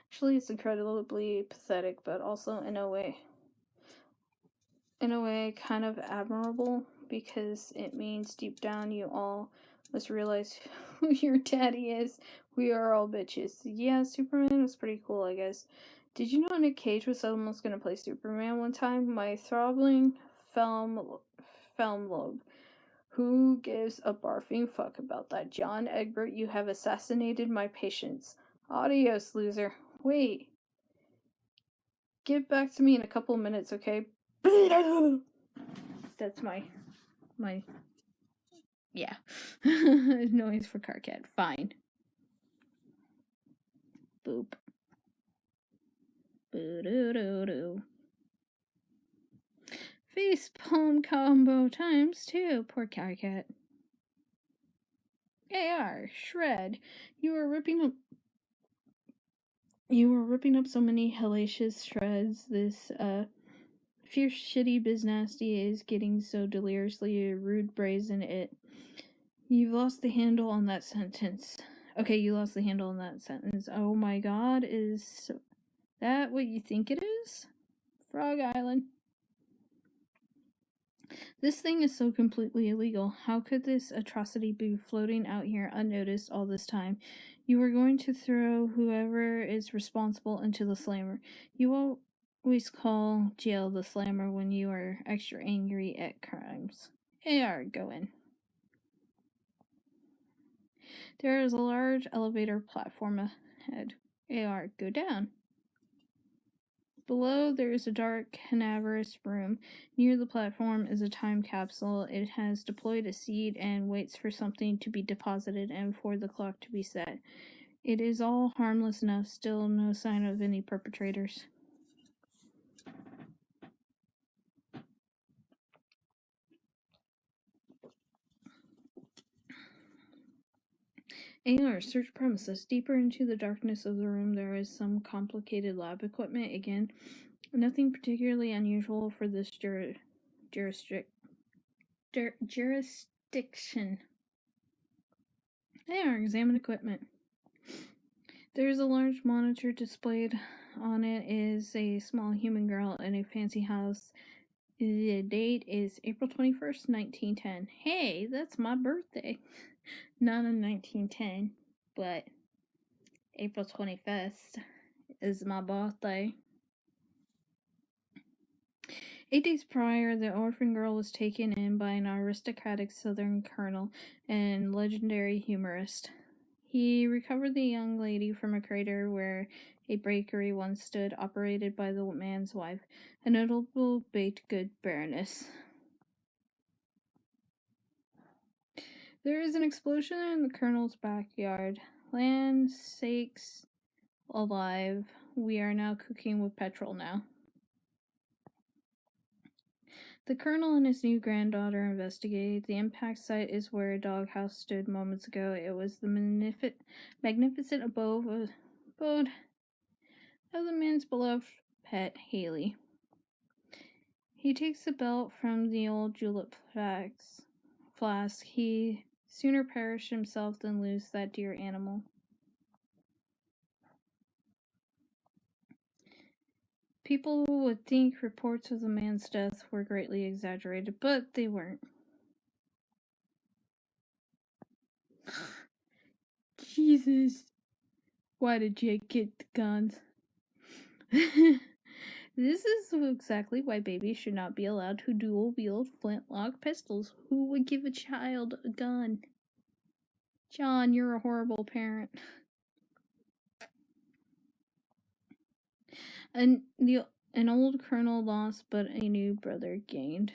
Actually, it's incredibly pathetic, but also in a way kind of admirable, because it means deep down you all must realize who your daddy is. We are all bitches. Yeah, Superman was pretty cool, I guess. Did you know Nick Cage was almost gonna play Superman one time? My throbbing film lobe. Who gives a barfing fuck about that? John Egbert, you have assassinated my patience. Adios, loser. Wait. Get back to me in a couple minutes, okay? That's my yeah. Noise for car cat. Fine. Boop. Boo-doo-doo-doo. Face palm combo times 2. Poor car cat. AR, shred. You were ripping up so many hellacious shreds. This fierce shitty biz nasty is getting so deliriously rude brazen. You've lost the handle on that sentence. Okay, you lost the handle on that sentence. Oh my god, is that what you think it is? Frog Island. This thing is so completely illegal. How could this atrocity be floating out here unnoticed all this time? You are going to throw whoever is responsible into the slammer. You always call jail the slammer when you are extra angry at crimes. AR, go in. There is a large elevator platform ahead. AR, go down. Below, there is a dark, cadaverous room. Near the platform is a time capsule. It has deployed a seed and waits for something to be deposited and for the clock to be set. It is all harmless enough, still no sign of any perpetrators. AR, search premises. Deeper into the darkness of the room, there is some complicated lab equipment. Again, nothing particularly unusual for this jurisdiction. AR, examine equipment. There is a large monitor displayed on it is a small human girl in a fancy house. The date is April 21st, 1910. Hey, that's my birthday. Not in 1910, but April 21st is my birthday. 8 days prior, the orphan girl was taken in by an aristocratic Southern colonel and legendary humorist. He recovered the young lady from a crater where a bakery once stood, operated by the man's wife, a notable baked good baroness. There is an explosion in the colonel's backyard. Land sakes alive. We are now cooking with petrol now. The colonel and his new granddaughter investigate. The impact site is where a doghouse stood moments ago. It was the magnificent abode of the man's beloved pet, Haley. He takes the belt from the old julep flask. He sooner perish himself than lose that dear animal. People would think reports of the man's death were greatly exaggerated, but they weren't. Jesus, why did Jake get the guns? This is exactly why babies should not be allowed to dual-wield flintlock pistols. Who would give a child a gun? John, you're a horrible parent. An old colonel lost, but a new brother gained.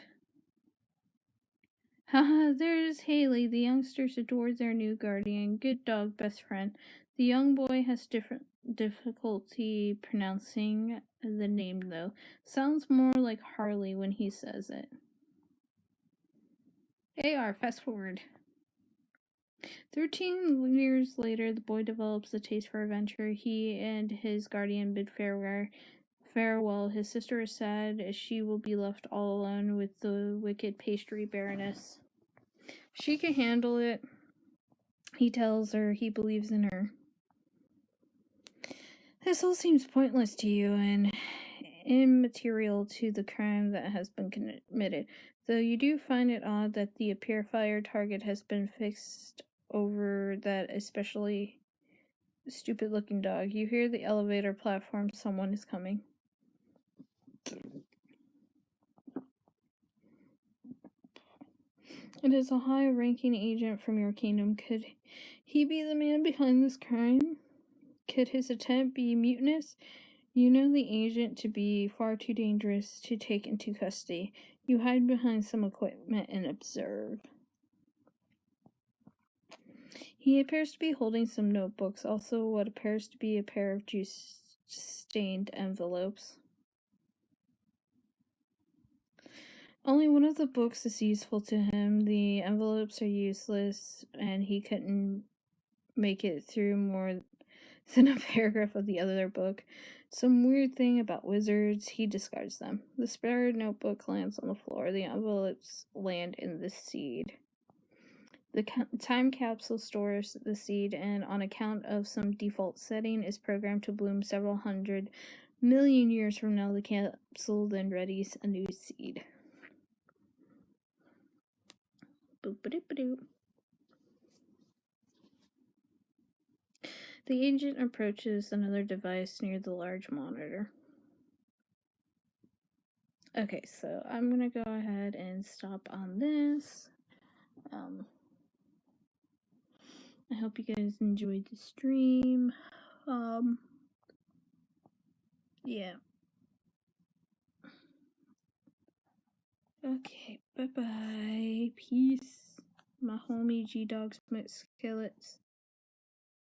Haha, there's Haley. The youngsters adore their new guardian. Good dog, best friend. The young boy has difficulty pronouncing the name, though. Sounds more like Harley when he says it. AR, fast forward. 13 years later, the boy develops a taste for adventure. He and his guardian bid farewell. His sister is sad as she will be left all alone with the wicked pastry baroness. She can handle it. He tells her he believes in her. This all seems pointless to you and immaterial to the crime that has been committed, though you do find it odd that the purifier target has been fixed over that especially stupid-looking dog. You hear the elevator platform. Someone is coming. It is a high-ranking agent from your kingdom. Could he be the man behind this crime? Could his attempt be mutinous? You know the agent to be far too dangerous to take into custody. You hide behind some equipment and observe. He appears to be holding some notebooks, also what appears to be a pair of juice-stained envelopes. Only one of the books is useful to him. The envelopes are useless, and he couldn't make it through more than a paragraph of the other book. Some weird thing about wizards, he discards them. The spare notebook lands on the floor. The envelopes land in the seed. The time capsule stores the seed, and on account of some default setting, is programmed to bloom several 100 million years from now. The capsule then readies a new seed. Boop-a-doop-a-doop. The agent approaches another device near the large monitor. Okay, so I'm gonna go ahead and stop on this. I hope you guys enjoyed the stream. Yeah. Okay, bye-bye. Peace. My homie G-Dog Smith Skillets.